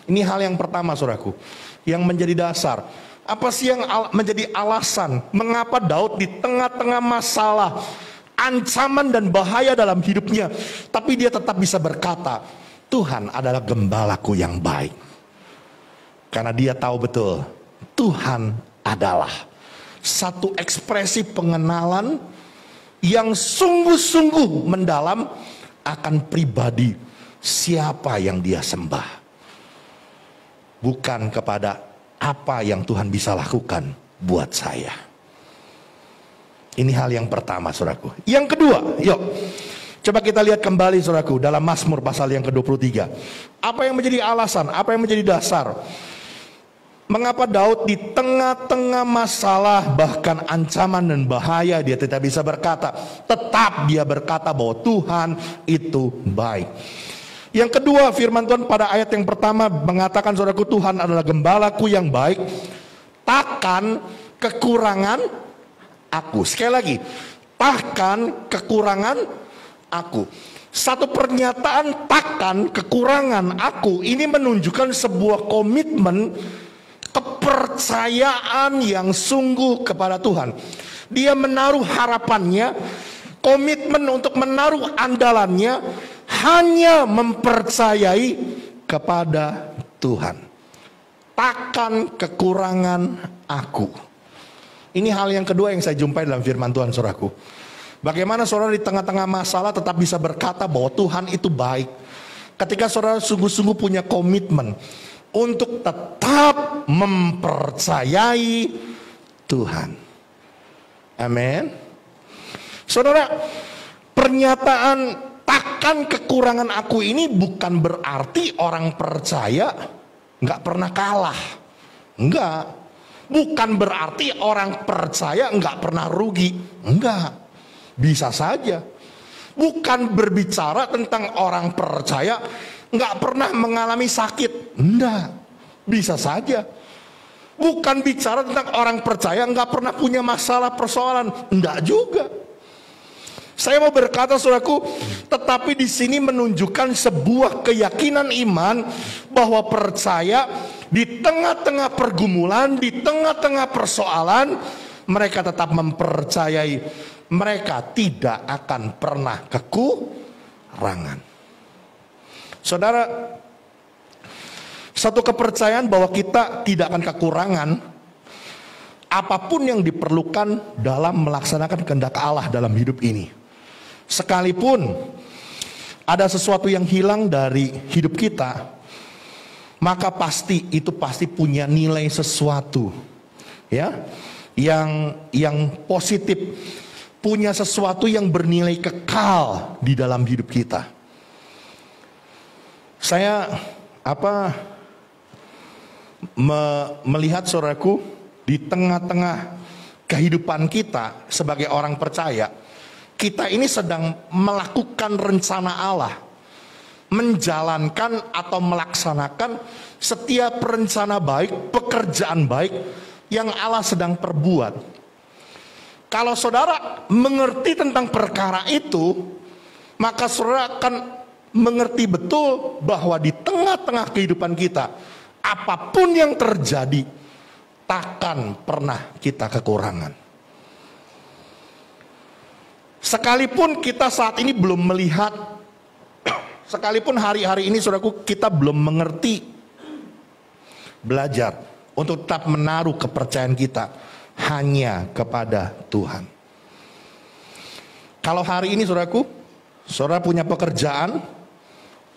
Ini hal yang pertama, saudaraku, yang menjadi dasar. Apa sih yang menjadi alasan mengapa Daud di tengah-tengah masalah, ancaman dan bahaya dalam hidupnya, tapi dia tetap bisa berkata, Tuhan adalah gembalaku yang baik. Karena dia tahu betul, Tuhan adalah satu ekspresi pengenalan yang sungguh-sungguh mendalam akan pribadi siapa yang dia sembah. Bukan kepada apa yang Tuhan bisa lakukan buat saya. Ini hal yang pertama, saudaraku. Yang kedua, yuk coba kita lihat kembali, saudaraku, dalam Mazmur pasal yang ke-23. Apa yang menjadi alasan, apa yang menjadi dasar mengapa Daud di tengah-tengah masalah, bahkan ancaman dan bahaya, dia tidak bisa berkata, tetap dia berkata bahwa Tuhan itu baik. Yang kedua, firman Tuhan pada ayat yang pertama mengatakan, saudaraku, Tuhan adalah gembalaku yang baik, takkan kekurangan aku. Sekali lagi, takkan kekurangan aku. Satu pernyataan takkan kekurangan aku ini menunjukkan sebuah komitmen, kepercayaan yang sungguh kepada Tuhan. Dia menaruh harapannya, komitmen untuk menaruh andalannya hanya mempercayai kepada Tuhan. Takkan kekurangan aku. Ini hal yang kedua yang saya jumpai dalam firman Tuhan, saudaraku. Bagaimana saudara di tengah-tengah masalah tetap bisa berkata bahwa Tuhan itu baik. Ketika saudara sungguh-sungguh punya komitmen untuk tetap mempercayai Tuhan. Amin. Saudara, pernyataan takkan kekurangan aku ini bukan berarti orang percaya nggak pernah kalah. Enggak. Bukan berarti orang percaya nggak pernah rugi. Enggak. Bisa saja. Bukan berbicara tentang orang percaya nggak pernah mengalami sakit. Enggak. Bisa saja. Bukan bicara tentang orang percaya nggak pernah punya masalah persoalan. Enggak juga. Saya mau berkata, saudaraku, tetapi di sini menunjukkan sebuah keyakinan iman bahwa percaya di tengah-tengah pergumulan, di tengah-tengah persoalan, mereka tetap mempercayai mereka tidak akan pernah kekurangan. Saudara, satu kepercayaan bahwa kita tidak akan kekurangan apapun yang diperlukan dalam melaksanakan kehendak Allah dalam hidup ini. Sekalipun ada sesuatu yang hilang dari hidup kita, maka itu pasti punya nilai sesuatu, ya, yang positif, punya sesuatu yang bernilai kekal di dalam hidup kita. Saya melihat, saudaraku, di tengah-tengah kehidupan kita sebagai orang percaya, kita ini sedang melakukan rencana Allah, menjalankan atau melaksanakan setiap rencana baik, pekerjaan baik yang Allah sedang perbuat. Kalau saudara mengerti tentang perkara itu, maka saudara akan mengerti betul bahwa di tengah-tengah kehidupan kita, apapun yang terjadi, takkan pernah kita kekurangan. Sekalipun kita saat ini belum melihat, sekalipun hari-hari ini, saudaraku, kita belum mengerti, belajar untuk tetap menaruh kepercayaan kita hanya kepada Tuhan. Kalau hari ini, saudaraku, saudara punya pekerjaan,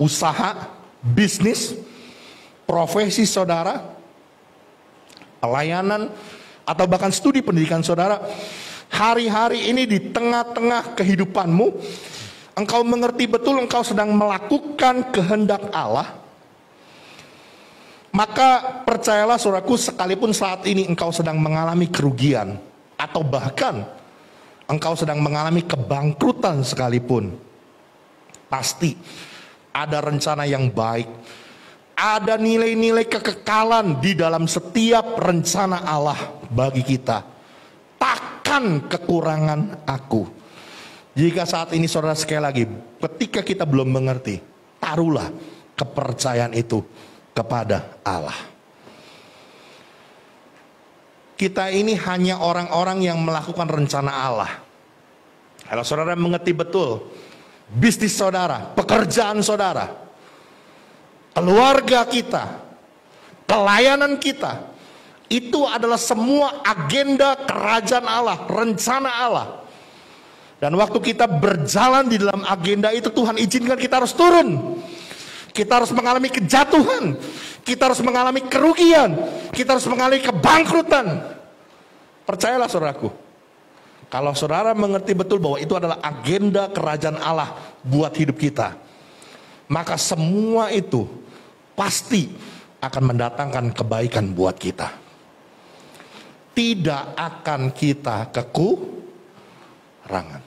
usaha, bisnis, profesi saudara, pelayanan, atau bahkan studi pendidikan saudara, hari-hari ini di tengah-tengah kehidupanmu, engkau mengerti betul engkau sedang melakukan kehendak Allah, maka percayalah saudaraku, sekalipun saat ini engkau sedang mengalami kerugian, atau bahkan engkau sedang mengalami kebangkrutan sekalipun, pasti ada rencana yang baik, ada nilai-nilai kekekalan di dalam setiap rencana Allah bagi kita. Takkan kekurangan aku. Jika saat ini saudara, sekali lagi, ketika kita belum mengerti, taruhlah kepercayaan itu kepada Allah. Kita ini hanya orang-orang yang melakukan rencana Allah. Kalau saudara mengerti betul bisnis saudara, pekerjaan saudara, keluarga kita, pelayanan kita, itu adalah semua agenda kerajaan Allah, rencana Allah. Dan waktu kita berjalan di dalam agenda itu, Tuhan izinkan kita harus turun. Kita harus mengalami kejatuhan, kita harus mengalami kerugian, kita harus mengalami kebangkrutan. Percayalah saudaraku, kalau saudara mengerti betul bahwa itu adalah agenda kerajaan Allah buat hidup kita, maka semua itu pasti akan mendatangkan kebaikan buat kita. Tidak akan kita kekurangan.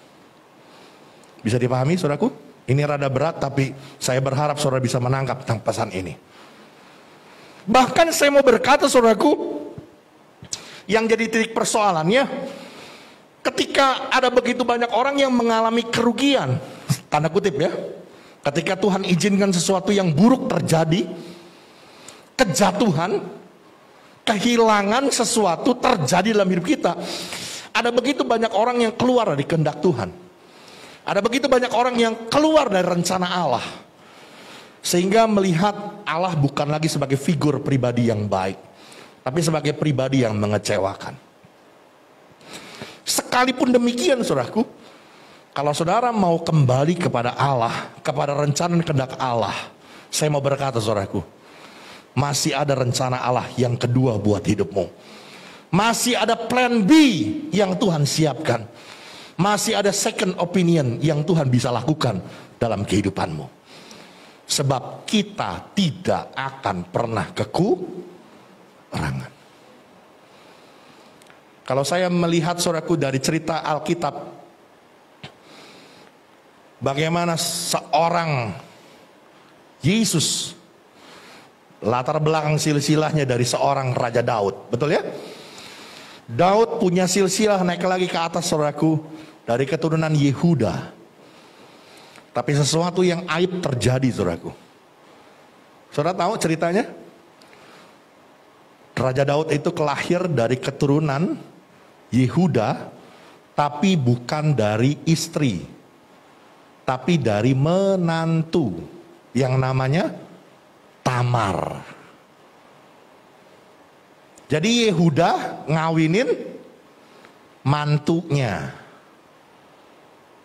Bisa dipahami saudaraku? Ini rada berat, tapi saya berharap saudara bisa menangkap tentang pesan ini. Bahkan saya mau berkata saudaraku, yang jadi titik persoalannya, ketika ada begitu banyak orang yang mengalami kerugian, tanda kutip ya, ketika Tuhan izinkan sesuatu yang buruk terjadi, kejatuhan, kehilangan sesuatu terjadi dalam hidup kita, ada begitu banyak orang yang keluar dari kehendak Tuhan. Ada begitu banyak orang yang keluar dari rencana Allah, sehingga melihat Allah bukan lagi sebagai figur pribadi yang baik, tapi sebagai pribadi yang mengecewakan. Sekalipun demikian saudaraku, kalau saudara mau kembali kepada Allah, kepada rencana dan kehendak Allah, saya mau berkata saudaraku, masih ada rencana Allah yang kedua buat hidupmu. Masih ada plan B yang Tuhan siapkan. Masih ada second opinion yang Tuhan bisa lakukan dalam kehidupanmu. Sebab kita tidak akan pernah kekurangan. Kalau saya melihat saudaraku dari cerita Alkitab, bagaimana seorang Yesus, latar belakang silsilahnya dari seorang Raja Daud, betul ya? Daud punya silsilah naik lagi ke atas saudaraku, dari keturunan Yehuda. Tapi sesuatu yang aib terjadi saudaraku. Saudara tahu ceritanya? Raja Daud itu kelahir dari keturunan Yehuda, tapi bukan dari istri, tapi dari menantu yang namanya Tamar. Jadi Yehuda ngawinin mantunya.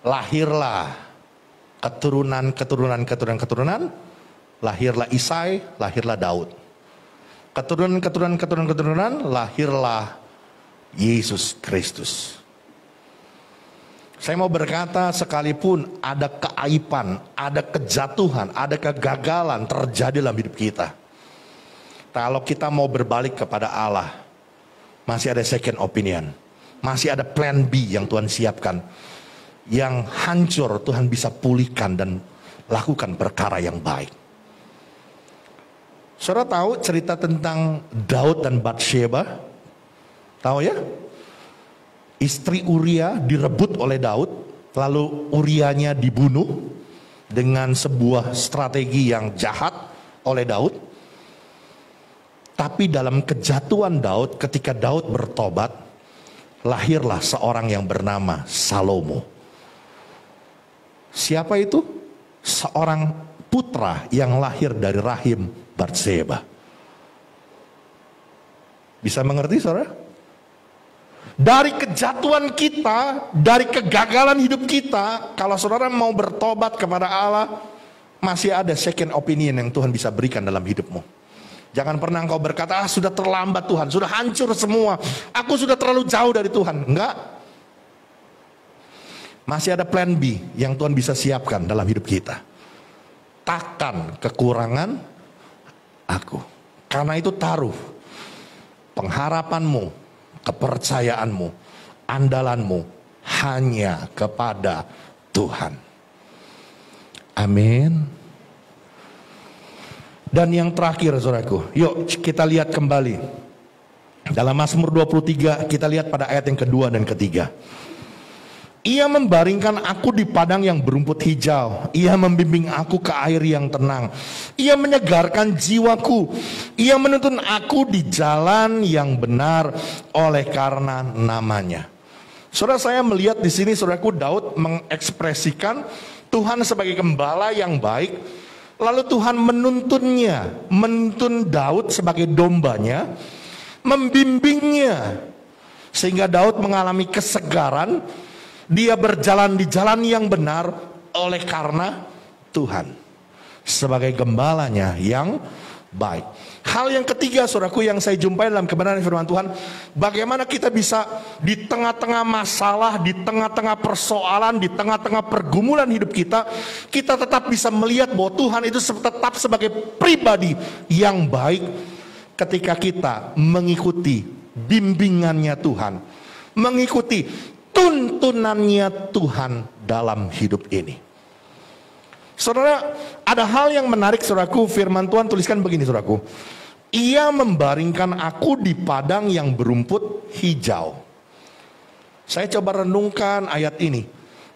Lahirlah keturunan, lahirlah Isai, lahirlah Daud. Keturunan, lahirlah Yesus Kristus. Saya mau berkata, sekalipun ada keaiban, ada kejatuhan, ada kegagalan terjadi dalam hidup kita, kalau kita mau berbalik kepada Allah, masih ada second opinion, masih ada plan B yang Tuhan siapkan. Yang hancur Tuhan bisa pulihkan dan lakukan perkara yang baik. Saudara tahu cerita tentang Daud dan Batsheba? Tahu ya? Istri Uria direbut oleh Daud, lalu Urianya dibunuh dengan sebuah strategi yang jahat oleh Daud. Tapi dalam kejatuhan Daud, ketika Daud bertobat, lahirlah seorang yang bernama Salomo. Siapa itu? Seorang putra yang lahir dari rahim Batseba. Bisa mengerti saudara? Dari kejatuhan kita, dari kegagalan hidup kita, kalau saudara mau bertobat kepada Allah, masih ada second opinion yang Tuhan bisa berikan dalam hidupmu. Jangan pernah engkau berkata, sudah terlambat Tuhan, sudah hancur semua, aku sudah terlalu jauh dari Tuhan. Enggak. Masih ada plan B yang Tuhan bisa siapkan dalam hidup kita. Takkan kekurangan aku. Karena itu taruh pengharapanmu, kepercayaanmu, andalanmu hanya kepada Tuhan. Amin. Dan yang terakhir saudaraku, yuk kita lihat kembali. Dalam Mazmur 23 kita lihat pada ayat yang kedua dan ketiga. Ia membaringkan aku di padang yang berumput hijau. Ia membimbing aku ke air yang tenang. Ia menyegarkan jiwaku. Ia menuntun aku di jalan yang benar oleh karena namanya. Saudara, saya melihat di sini saudaraku, Daud mengekspresikan Tuhan sebagai gembala yang baik. Lalu Tuhan menuntunnya, menuntun Daud sebagai dombanya, membimbingnya. Sehingga Daud mengalami kesegaran. Dia berjalan di jalan yang benar oleh karena Tuhan sebagai gembalanya yang baik. Hal yang ketiga saudaraku yang saya jumpai dalam kebenaran firman Tuhan, bagaimana kita bisa di tengah-tengah masalah, di tengah-tengah persoalan, di tengah-tengah pergumulan hidup kita, kita tetap bisa melihat bahwa Tuhan itu tetap sebagai pribadi yang baik ketika kita mengikuti bimbingannya Tuhan, mengikuti tuntunannya Tuhan dalam hidup ini. Saudara, ada hal yang menarik saudaraku, firman Tuhan tuliskan begini saudaraku. Ia membaringkan aku di padang yang berumput hijau. Saya coba renungkan ayat ini.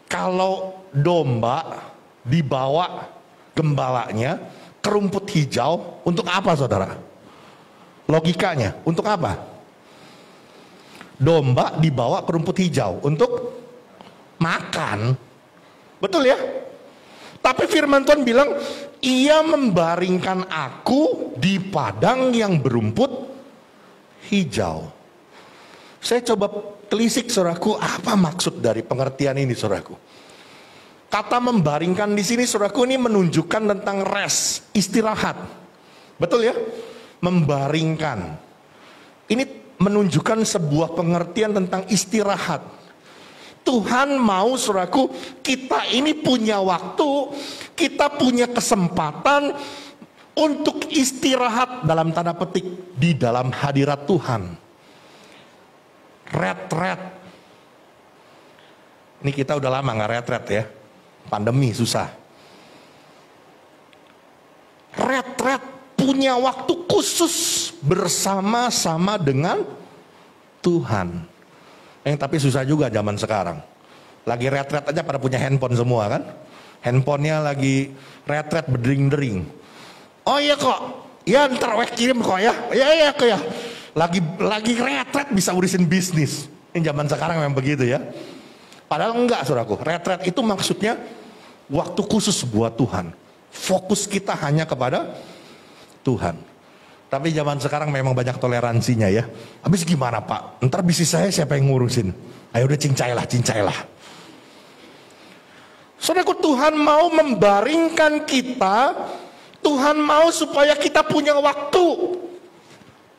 Kalau domba dibawa gembalanya ke rumput hijau, untuk apa saudara? Logikanya, untuk apa? Domba dibawa ke rumput hijau untuk makan. Betul ya? Tapi firman Tuhan bilang, ia membaringkan aku di padang yang berumput hijau. Saya coba telisik saudaraku, apa maksud dari pengertian ini saudaraku? Kata membaringkan di sini saudaraku ini menunjukkan tentang rest, istirahat. Betul ya? Membaringkan. Ini menunjukkan sebuah pengertian tentang istirahat. Tuhan mau saudaraku, kita ini punya waktu, kita punya kesempatan untuk istirahat dalam tanda petik di dalam hadirat Tuhan. Retret. Ini kita udah lama gak retret ya. Pandemi susah. Retret, punya waktu khusus bersama-sama dengan Tuhan. Tapi susah juga zaman sekarang. Lagi retret aja pada punya handphone semua kan. Handphonenya lagi retret berdering-dering. Oh iya kok, ya ntar kirim kok ya. Iya kok ya. Lagi retret bisa urusin bisnis. Ini zaman sekarang memang begitu ya. Padahal enggak saudaraku. Retret itu maksudnya waktu khusus buat Tuhan. Fokus kita hanya kepada Tuhan. Tapi zaman sekarang memang banyak toleransinya ya. Habis gimana Pak? Ntar bisnis saya siapa yang ngurusin? Ayo udah cincailah. Saudaraku, Tuhan mau membaringkan kita. Tuhan mau supaya kita punya waktu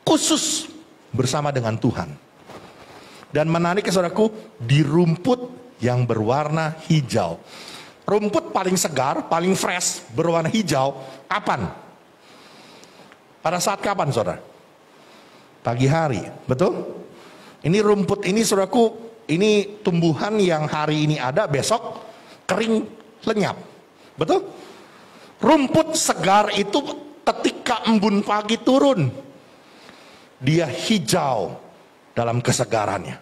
khusus bersama dengan Tuhan. Dan menarik saudaraku, di rumput yang berwarna hijau. Rumput paling segar, paling fresh, berwarna hijau, kapan? Pada saat kapan saudara? Pagi hari, betul? Ini rumput ini saudaraku, ini tumbuhan yang hari ini ada, besok kering lenyap. Betul? Rumput segar itu ketika embun pagi turun, dia hijau dalam kesegarannya.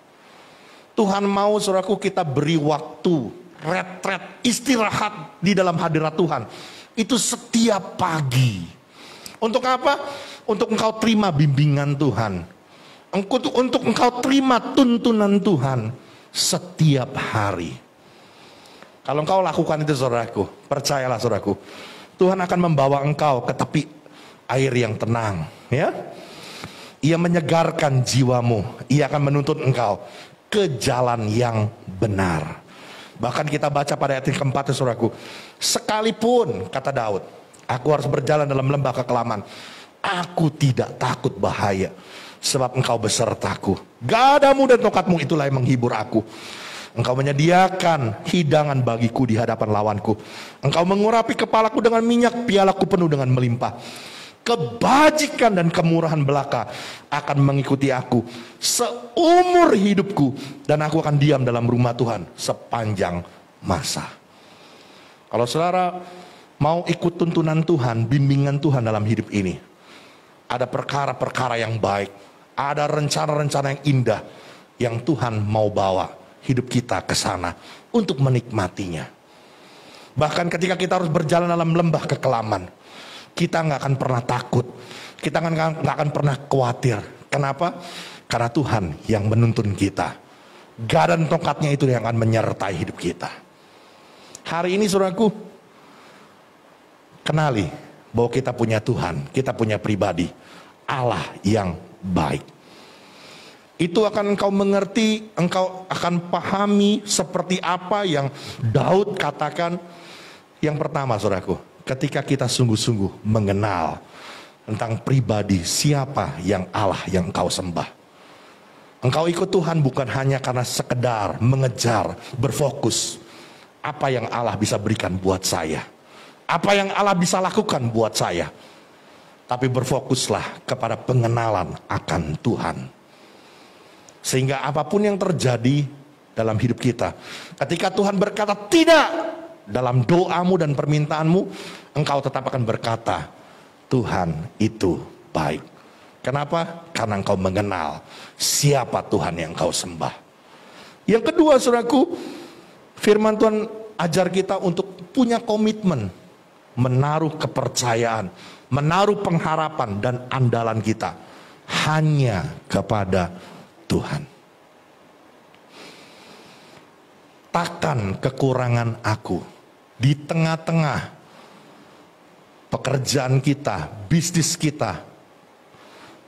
Tuhan mau saudaraku kita beri waktu, retret, istirahat di dalam hadirat Tuhan. Itu setiap pagi. Untuk apa? Untuk engkau terima bimbingan Tuhan. Untuk engkau terima tuntunan Tuhan setiap hari. Kalau engkau lakukan itu saudaraku, percayalah saudaraku, Tuhan akan membawa engkau ke tepi air yang tenang, ya. Ia menyegarkan jiwamu, ia akan menuntun engkau ke jalan yang benar. Bahkan kita baca pada ayat yang keempat saudaraku, sekalipun kata Daud, aku harus berjalan dalam lembah kekelaman, aku tidak takut bahaya, sebab engkau besertaku. Gadamu dan tongkatmu itulah yang menghibur aku. Engkau menyediakan hidangan bagiku di hadapan lawanku. Engkau mengurapi kepalaku dengan minyak, pialaku penuh dengan melimpah. Kebajikan dan kemurahan belaka akan mengikuti aku seumur hidupku, dan aku akan diam dalam rumah Tuhan sepanjang masa. Kalau saudara mau ikut tuntunan Tuhan, bimbingan Tuhan dalam hidup ini, ada perkara-perkara yang baik, ada rencana-rencana yang indah yang Tuhan mau bawa hidup kita ke sana untuk menikmatinya. Bahkan ketika kita harus berjalan dalam lembah kekelaman, kita nggak akan pernah takut, kita nggak akan pernah khawatir. Kenapa? Karena Tuhan yang menuntun kita. Gada dan tongkatnya itu yang akan menyertai hidup kita. Hari ini saudaraku, kenali bahwa kita punya Tuhan, kita punya pribadi, Allah yang baik. Itu akan engkau mengerti, engkau akan pahami seperti apa yang Daud katakan. Yang pertama saudaraku, ketika kita sungguh-sungguh mengenal tentang pribadi siapa yang Allah yang engkau sembah. Engkau ikut Tuhan bukan hanya karena sekedar mengejar, berfokus apa yang Allah bisa berikan buat saya, apa yang Allah bisa lakukan buat saya, tapi berfokuslah kepada pengenalan akan Tuhan. Sehingga apapun yang terjadi dalam hidup kita, ketika Tuhan berkata tidak dalam doamu dan permintaanmu, engkau tetap akan berkata, Tuhan itu baik. Kenapa? Karena engkau mengenal siapa Tuhan yang engkau sembah. Yang kedua saudaraku, firman Tuhan ajar kita untuk punya komitmen, menaruh kepercayaan, menaruh pengharapan dan andalan kita hanya kepada Tuhan. Takkan kekurangan aku di tengah-tengah pekerjaan kita, bisnis kita,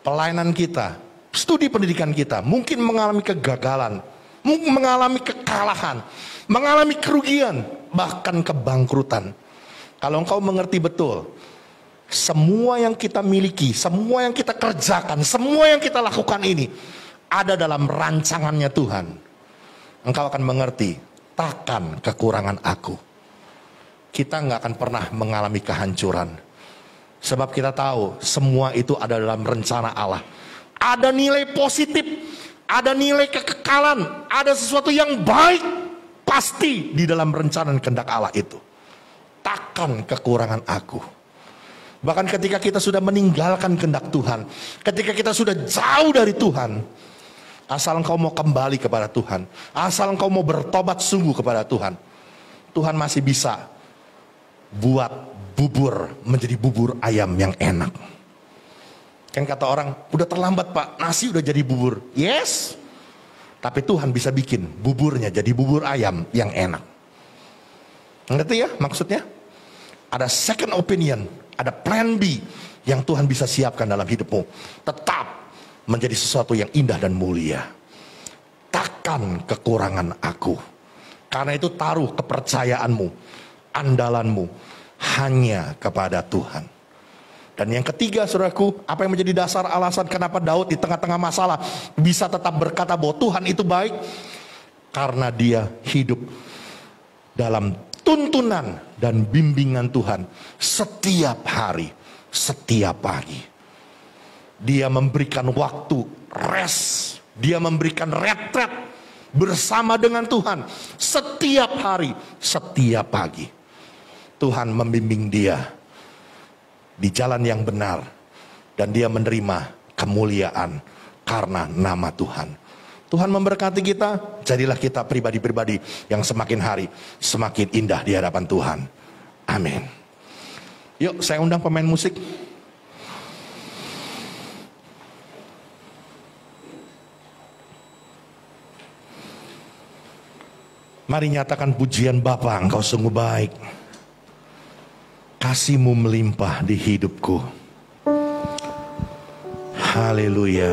pelayanan kita, studi pendidikan kita, mungkin mengalami kegagalan, mungkin mengalami kekalahan, mengalami kerugian, bahkan kebangkrutan. Kalau engkau mengerti betul, semua yang kita miliki, semua yang kita kerjakan, semua yang kita lakukan ini ada dalam rancangannya Tuhan. Engkau akan mengerti, takkan kekurangan aku. Kita nggak akan pernah mengalami kehancuran. Sebab kita tahu semua itu ada dalam rencana Allah. Ada nilai positif, ada nilai kekekalan, ada sesuatu yang baik pasti di dalam rencana dan kehendak Allah itu. Takkan kekurangan aku. Bahkan ketika kita sudah meninggalkan kehendak Tuhan, ketika kita sudah jauh dari Tuhan, asal engkau mau kembali kepada Tuhan, asal engkau mau bertobat sungguh kepada Tuhan, Tuhan masih bisa buat bubur menjadi bubur ayam yang enak. Kan kata orang, udah terlambat pak, nasi udah jadi bubur. Yes, tapi Tuhan bisa bikin buburnya jadi bubur ayam yang enak. Ngerti ya maksudnya? Ada second opinion, ada plan B yang Tuhan bisa siapkan dalam hidupmu. Tetap menjadi sesuatu yang indah dan mulia. Takkan kekurangan aku. Karena itu taruh kepercayaanmu, andalanmu hanya kepada Tuhan. Dan yang ketiga saudaraku, apa yang menjadi dasar alasan kenapa Daud di tengah-tengah masalah bisa tetap berkata bahwa Tuhan itu baik? Karena dia hidup dalam tuntunan dan bimbingan Tuhan setiap hari, setiap pagi. Dia memberikan waktu rest, dia memberikan retret bersama dengan Tuhan setiap hari, setiap pagi. Tuhan membimbing dia di jalan yang benar, dan dia menerima kemuliaan karena nama Tuhan. Tuhan memberkati kita, jadilah kita pribadi-pribadi yang semakin hari semakin indah di hadapan Tuhan. Amin. Yuk saya undang pemain musik. Mari nyatakan pujian Bapa, Engkau sungguh baik. Kasih-Mu melimpah di hidupku. Haleluya.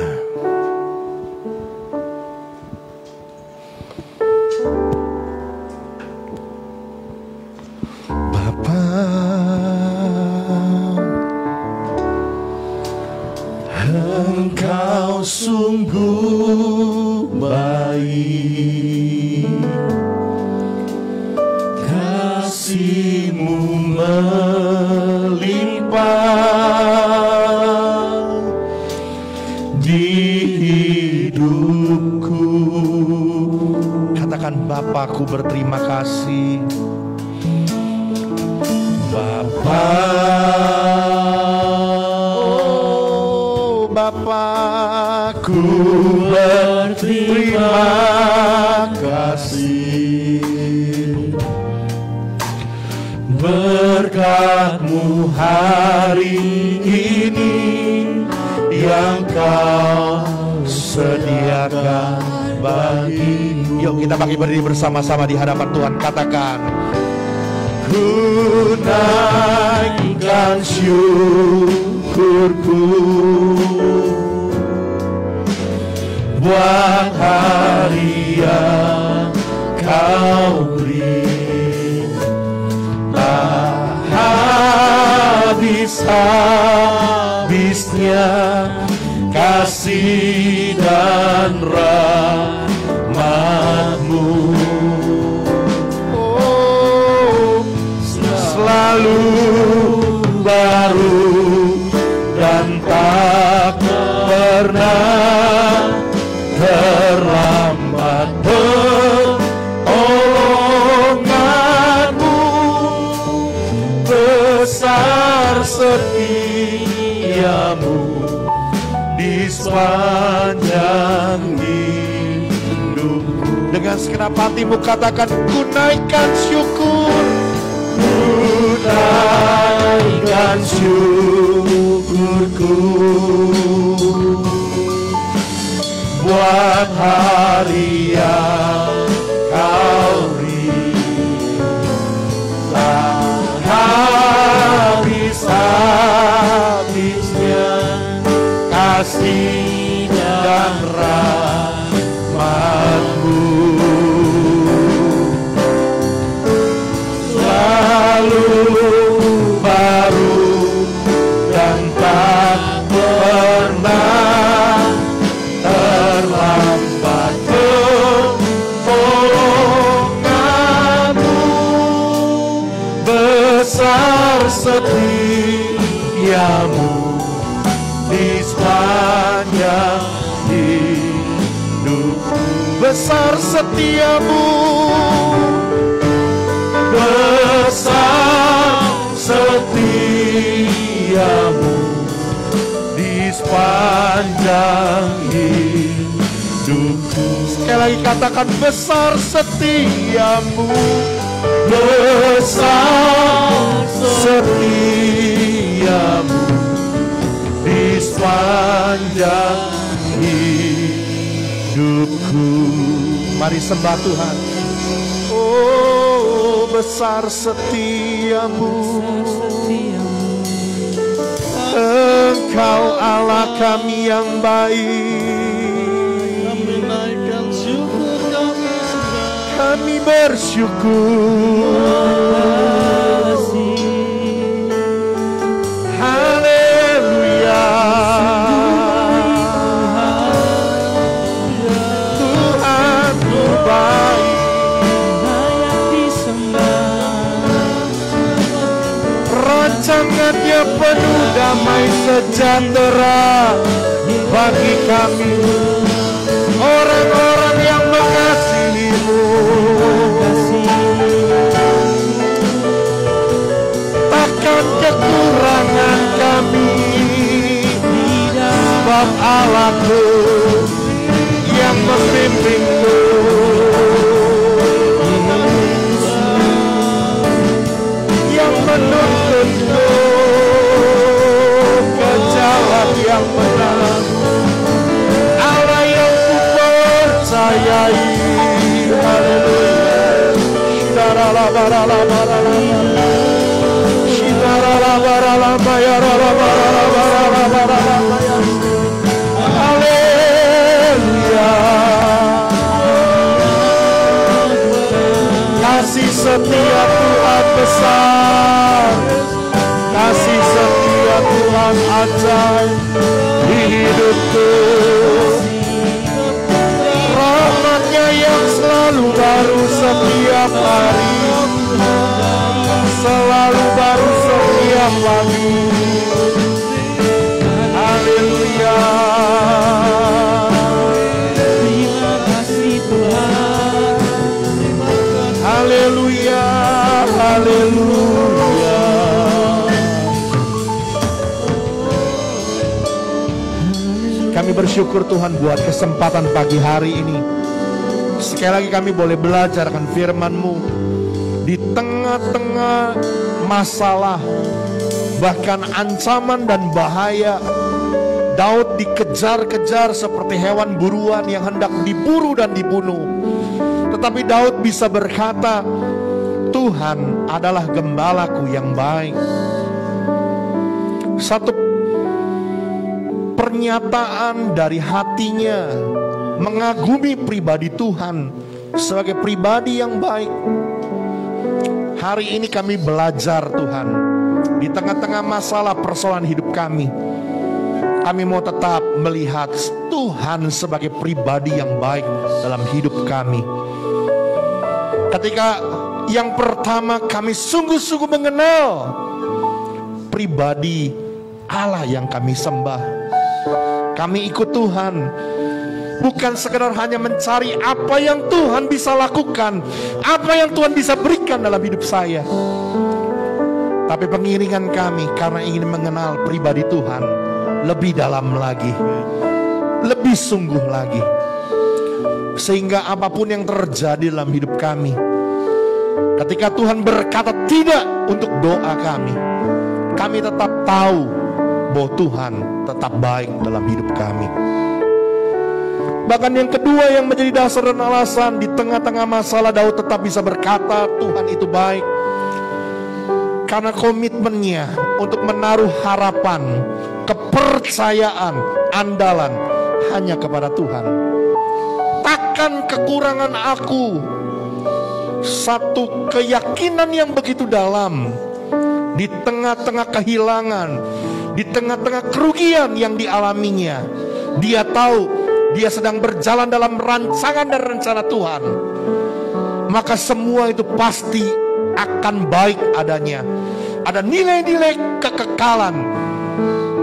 Bapa, Engkau sungguh baik. melimpah di hidupku. Katakan, Bapakku berterima kasih. Bapa, oh Bapakku berterima kasih. Berkat-Mu hari ini yang Kau sediakan bagiku. Yuk kita bagi berdiri bersama-sama di hadapan Tuhan. Katakan, ku naikkan syukurku buat hari yang Kau beri. Tak habis-habisnya kasih dan rahmat-Mu. Oh, selalu baru dan tak pernah terlambat. Pertolongan-Mu besar, setia-Mu di sepanjang hidupku. Dengan segenap hatimu katakan, ku naikkan syukur. Ku naikkan syukurku buat hari yang Kau beri. Tak habis-habisnya kasih dan rahmat-Mu. Selalu baru dan tak pernah terlambat. Pertolongan-Mu besar, setia-Mu di sepanjang hidupku. Besar setia-Mu, besar setia-Mu di sepanjang hidupku. Sekali lagi katakan, besar setia-Mu, besar setia-Mu di sepanjang hidupku. Mari sembah Tuhan. Oh, besar setia-Mu, Engkau Allah kami yang baik. Kami bersyukur. Haleluya. Tuhan ku baik, rancangannya penuh damai sejahtera bagi kami, orang-orang yang mengasihi-Mu. Takkan kekurangan kami, sebab Allah-Ku yang membimbing-Ku. Yang menuntun-Ku ke jalan yang benar. Allah yang Ku percayai. Haleluya. Haleluya. Kasih setia Tuhan besar, kasih setia Tuhan ajaib di hidupku. Rahmat-Nya yang selalu baru setiap hari, selalu baru Bapaku. Haleluya. Terima kasih Tuhan. Haleluya. Haleluya. Kami bersyukur Tuhan buat kesempatan pagi hari ini. Sekali lagi kami boleh belajar akan firman-Mu. Di tengah-tengah masalah, bahkan ancaman dan bahaya, Daud dikejar-kejar seperti hewan buruan yang hendak diburu dan dibunuh. Tetapi Daud bisa berkata, Tuhan adalah gembalaku yang baik. Satu pernyataan dari hatinya mengagumi pribadi Tuhan sebagai pribadi yang baik. Hari ini kami belajar Tuhan, di tengah-tengah masalah persoalan hidup kami mau tetap melihat Tuhan sebagai pribadi yang baik dalam hidup kami. Ketika yang pertama kami sungguh-sungguh mengenal pribadi Allah yang kami sembah. Kami ikut Tuhan bukan sekedar hanya mencari apa yang Tuhan bisa lakukan, apa yang Tuhan bisa berikan dalam hidup saya, tapi pengiringan kami karena ingin mengenal pribadi Tuhan lebih dalam lagi, lebih sungguh lagi, sehingga apapun yang terjadi dalam hidup kami, ketika Tuhan berkata tidak untuk doa kami tetap tahu bahwa Tuhan tetap baik dalam hidup kami. Bahkan yang kedua yang menjadi dasar dan alasan di tengah-tengah masalah Daud tetap bisa berkata Tuhan itu baik, karena komitmennya untuk menaruh harapan, kepercayaan, andalan hanya kepada Tuhan. Takkan kekurangan aku. Satu keyakinan yang begitu dalam di tengah-tengah kehilangan, di tengah-tengah kerugian yang dialaminya. Dia tahu dia sedang berjalan dalam rancangan dan rencana Tuhan. Maka semua itu pasti akan baik adanya. Ada nilai-nilai kekekalan,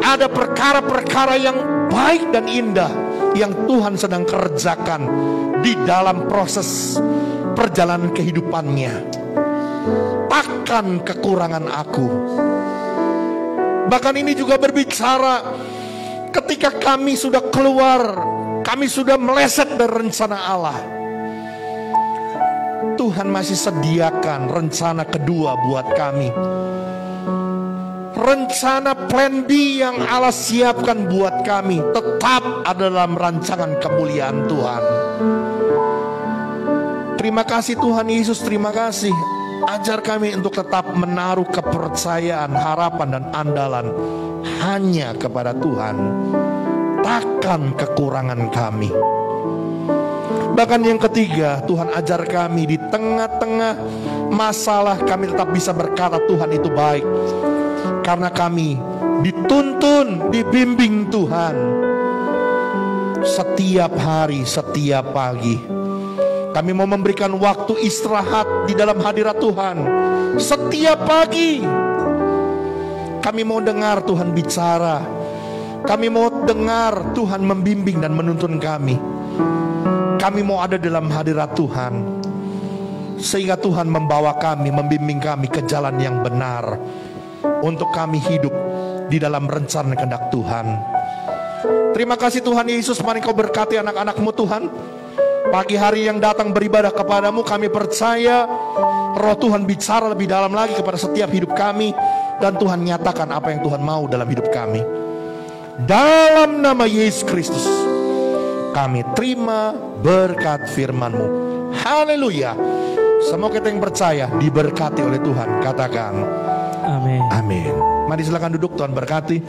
ada perkara-perkara yang baik dan indah yang Tuhan sedang kerjakan di dalam proses perjalanan kehidupannya. Takkan kekurangan aku. Bahkan ini juga berbicara ketika kami sudah keluar, kami sudah meleset dari rencana Allah, Tuhan masih sediakan rencana kedua buat kami. Rencana plan B yang Allah siapkan buat kami tetap ada dalam rancangan kemuliaan Tuhan. Terima kasih Tuhan Yesus, terima kasih. Ajar kami untuk tetap menaruh kepercayaan, harapan dan andalan hanya kepada Tuhan. Takkan kekurangan kami. Bahkan yang ketiga, Tuhan ajar kami di tengah-tengah masalah kami tetap bisa berkata Tuhan itu baik, karena kami dituntun, dibimbing Tuhan setiap hari, setiap pagi. Kami mau memberikan waktu istirahat di dalam hadirat Tuhan setiap pagi. Kami mau dengar Tuhan bicara, kami mau dengar Tuhan membimbing dan menuntun kami. Kami mau ada dalam hadirat Tuhan, sehingga Tuhan membawa kami, membimbing kami ke jalan yang benar, untuk kami hidup di dalam rencana kehendak Tuhan. Terima kasih Tuhan Yesus, mari Kau berkati anak-anak-Mu Tuhan. Pagi hari yang datang beribadah kepadamu, kami percaya Roh Tuhan bicara lebih dalam lagi kepada setiap hidup kami, dan Tuhan nyatakan apa yang Tuhan mau dalam hidup kami. Dalam nama Yesus Kristus kami terima berkat firman-Mu. Haleluya. Semua kita yang percaya diberkati oleh Tuhan, katakan Amin. amin. Mari silakan duduk, Tuhan berkati.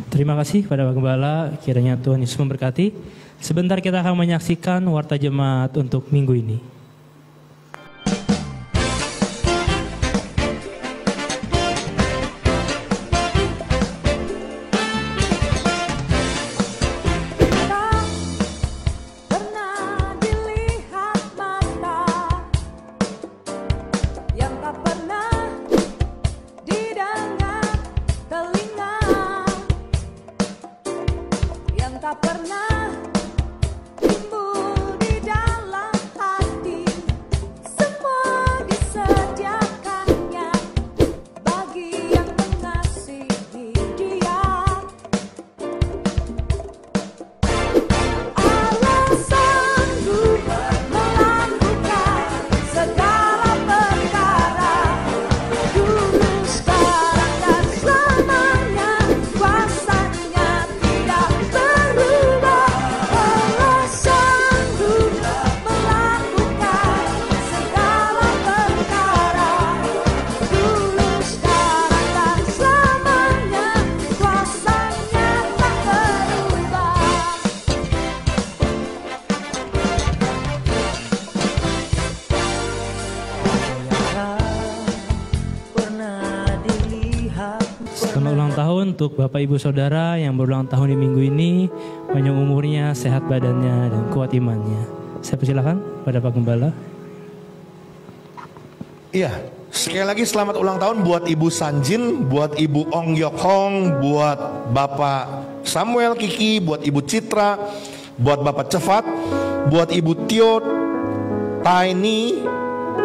Terima kasih pada Pak Gembala, kiranya Tuhan Yesus memberkati. Sebentar kita akan menyaksikan warta jemaat untuk minggu ini. Selamat ulang tahun untuk Bapak Ibu Saudara yang berulang tahun di minggu ini. Panjang umurnya, sehat badannya, dan kuat imannya. Saya persilakan pada Pak Gembala. Iya, sekali lagi selamat ulang tahun buat Ibu Sanjin, buat Ibu Ong Yok Hong, buat Bapak Samuel Kiki, buat Ibu Citra, buat Bapak Cepat, buat Ibu Tio Taini,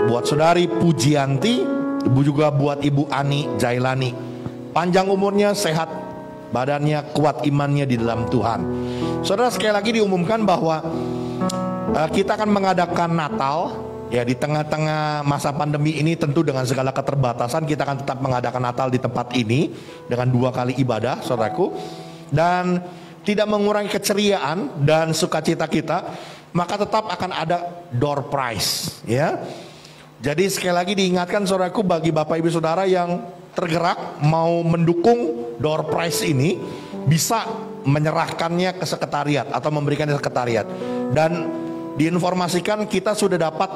buat Saudari Pujianti, Ibu juga buat Ibu Ani Jailani. Panjang umurnya, sehat badannya, kuat imannya di dalam Tuhan. Saudara, sekali lagi diumumkan bahwa kita akan mengadakan Natal. Ya, di tengah-tengah masa pandemi ini tentu dengan segala keterbatasan kita akan tetap mengadakan Natal di tempat ini dengan 2 kali ibadah, saudaraku. Dan tidak mengurangi keceriaan dan sukacita kita, maka tetap akan ada door prize, ya. Jadi sekali lagi diingatkan saudaraku, bagi Bapak Ibu Saudara yang tergerak mau mendukung door prize ini, bisa menyerahkannya ke sekretariat atau memberikannya ke sekretariat. Dan diinformasikan kita sudah dapat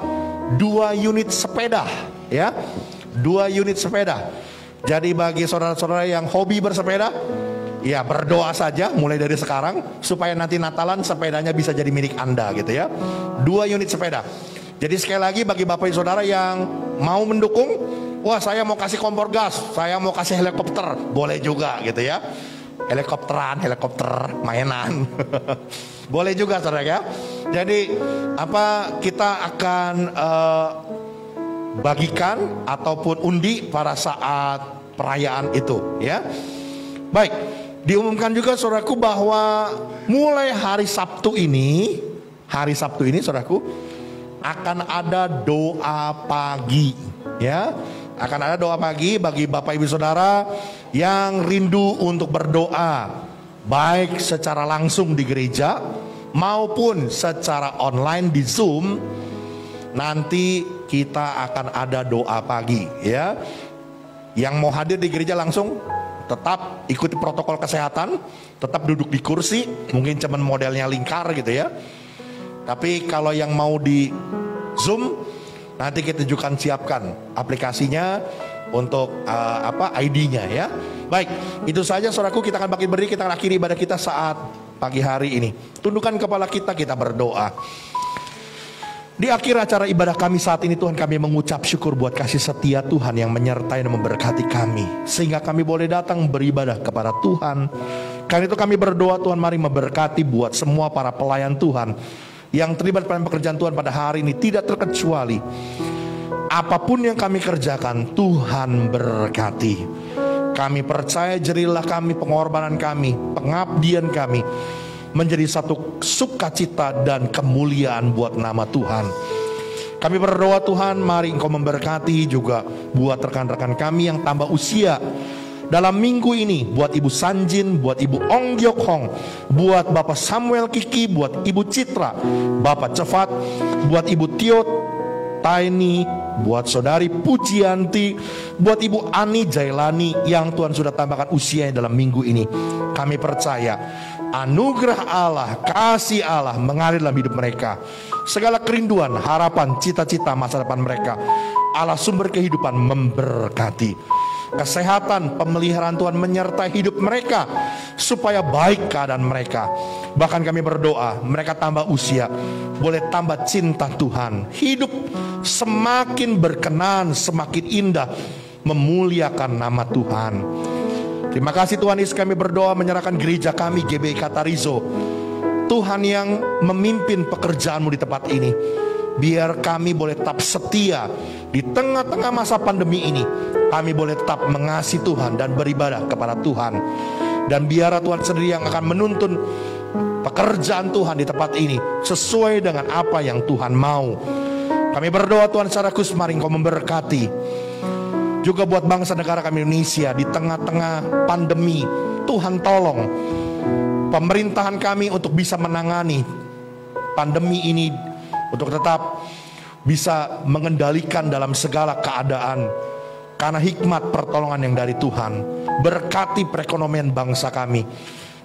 2 unit sepeda, ya, 2 unit sepeda. Jadi bagi saudara-saudara yang hobi bersepeda, ya berdoa saja mulai dari sekarang supaya nanti Natalan sepedanya bisa jadi milik Anda, gitu ya. 2 unit sepeda. Jadi sekali lagi bagi Bapak Ibu Saudara yang mau mendukung, wah saya mau kasih kompor gas, saya mau kasih helikopter, boleh juga gitu ya. Helikopter mainan. Boleh juga saudara ya. Jadi kita akan bagikan ataupun undi pada saat perayaan itu, ya. Baik, diumumkan juga saudaraku bahwa mulai hari Sabtu ini saudaraku, akan ada doa pagi, ya. Akan ada doa pagi bagi Bapak Ibu Saudara yang rindu untuk berdoa, baik secara langsung di gereja maupun secara online di Zoom. Nanti kita akan ada doa pagi, ya. Yang mau hadir di gereja langsung tetap ikuti protokol kesehatan, tetap duduk di kursi, mungkin cuman modelnya lingkar gitu ya. Tapi kalau yang mau di Zoom, nanti kita juga siapkan aplikasinya untuk ID-nya, ya. Baik, itu saja saudaraku, kita akan bangkit berdiri, kita akan akhiri ibadah kita saat pagi hari ini. Tundukkan kepala kita berdoa. Di akhir acara ibadah kami saat ini, Tuhan, kami mengucap syukur buat kasih setia Tuhan yang menyertai dan memberkati kami, sehingga kami boleh datang beribadah kepada Tuhan. Karena itu kami berdoa, Tuhan, mari memberkati buat semua para pelayan Tuhan yang terlibat pada pekerjaan Tuhan pada hari ini, tidak terkecuali. Apapun yang kami kerjakan, Tuhan berkati. Kami percaya jerilah kami, pengorbanan kami, pengabdian kami menjadi satu sukacita dan kemuliaan buat nama Tuhan. Kami berdoa, Tuhan, mari Engkau memberkati juga buat rekan-rekan kami yang tambah usia dalam minggu ini, buat Ibu Sanjin, buat Ibu Ong Yok Hong, buat Bapak Samuel Kiki, buat Ibu Citra, Bapak Cepat, buat Ibu Tio Taini, buat Saudari Pujianti, buat Ibu Ani Jailani yang Tuhan sudah tambahkan usianya dalam minggu ini. Kami percaya anugerah Allah, kasih Allah mengalir dalam hidup mereka. Segala kerinduan, harapan, cita-cita masa depan mereka, Allah sumber kehidupan memberkati. Kesehatan, pemeliharaan Tuhan menyertai hidup mereka supaya baik keadaan mereka. Bahkan kami berdoa mereka tambah usia, boleh tambah cinta Tuhan, hidup semakin berkenan, semakin indah, memuliakan nama Tuhan. Terima kasih Tuhan Yesus, kami berdoa menyerahkan gereja kami GBI Katarizo Tuhan yang memimpin pekerjaanmu di tempat ini. Biar kami boleh tetap setia di tengah-tengah masa pandemi ini. Kami boleh tetap mengasihi Tuhan dan beribadah kepada Tuhan. Dan biar Tuhan sendiri yang akan menuntun pekerjaan Tuhan di tempat ini sesuai dengan apa yang Tuhan mau. Kami berdoa Tuhan secara khusus, mari Engkau memberkati juga buat bangsa negara kami Indonesia di tengah-tengah pandemi. Tuhan tolong pemerintahan kami untuk bisa menangani pandemi ini, untuk tetap bisa mengendalikan dalam segala keadaan karena hikmat pertolongan yang dari Tuhan. Berkati perekonomian bangsa kami,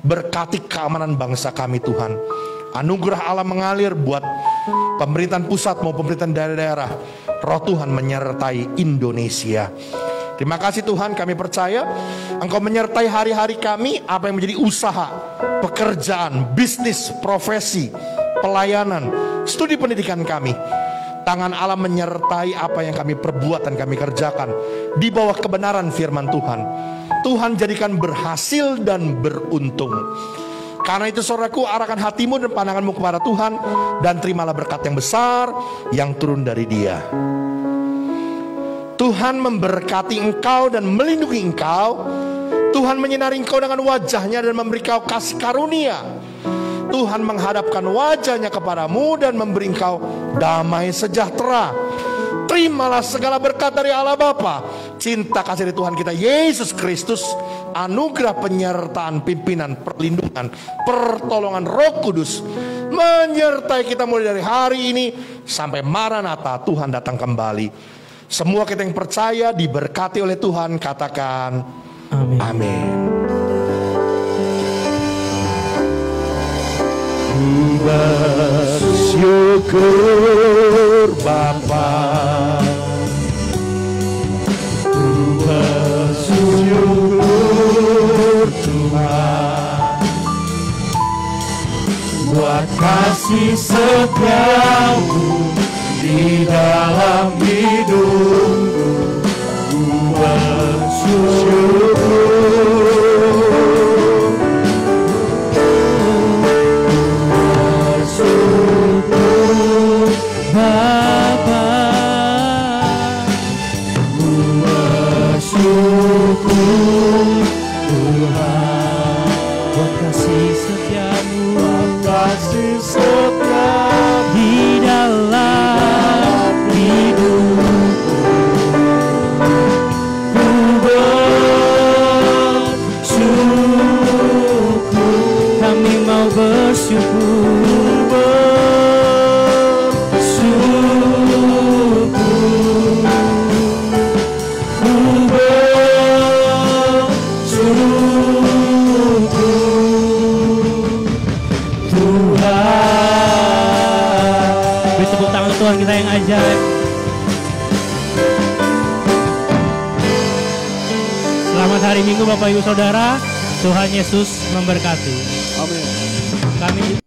berkati keamanan bangsa kami Tuhan. Anugerah Allah mengalir buat pemerintahan pusat maupun pemerintahan daerah-daerah. Roh Tuhan menyertai Indonesia. Terima kasih Tuhan, kami percaya Engkau menyertai hari-hari kami, apa yang menjadi usaha, pekerjaan, bisnis, profesi, pelayanan, studi pendidikan kami. Tangan Allah menyertai apa yang kami perbuat dan kami kerjakan di bawah kebenaran firman Tuhan. Tuhan jadikan berhasil dan beruntung. Karena itu saudaraku, arahkan hatimu dan pandanganmu kepada Tuhan, dan terimalah berkat yang besar yang turun dari Dia. Tuhan memberkati engkau dan melindungi engkau. Tuhan menyinari engkau dengan wajahnya dan memberi kau kasih karunia. Tuhan menghadapkan wajahnya kepadamu dan memberi engkau damai sejahtera. Terimalah segala berkat dari Allah Bapa, cinta kasih dari Tuhan kita Yesus Kristus, anugerah penyertaan, pimpinan, perlindungan, pertolongan Roh Kudus menyertai kita mulai dari hari ini sampai Maranatha, Tuhan datang kembali. Semua kita yang percaya diberkati oleh Tuhan, katakan amin. Amin. Bersyukur Bapa, bersyukur Tuhan, buat kasih setiamu di dalam hidupku. Bersyukur Bapa, bersyukur Tuhan, buat kasih setiamu, kasih setiamu di dalam hidupku. Ku bersyukur, kami mau bersyukur. Tuhan kita yang ajaib. Selamat hari Minggu Bapak Ibu Saudara. Tuhan Yesus memberkati. Amin. Kami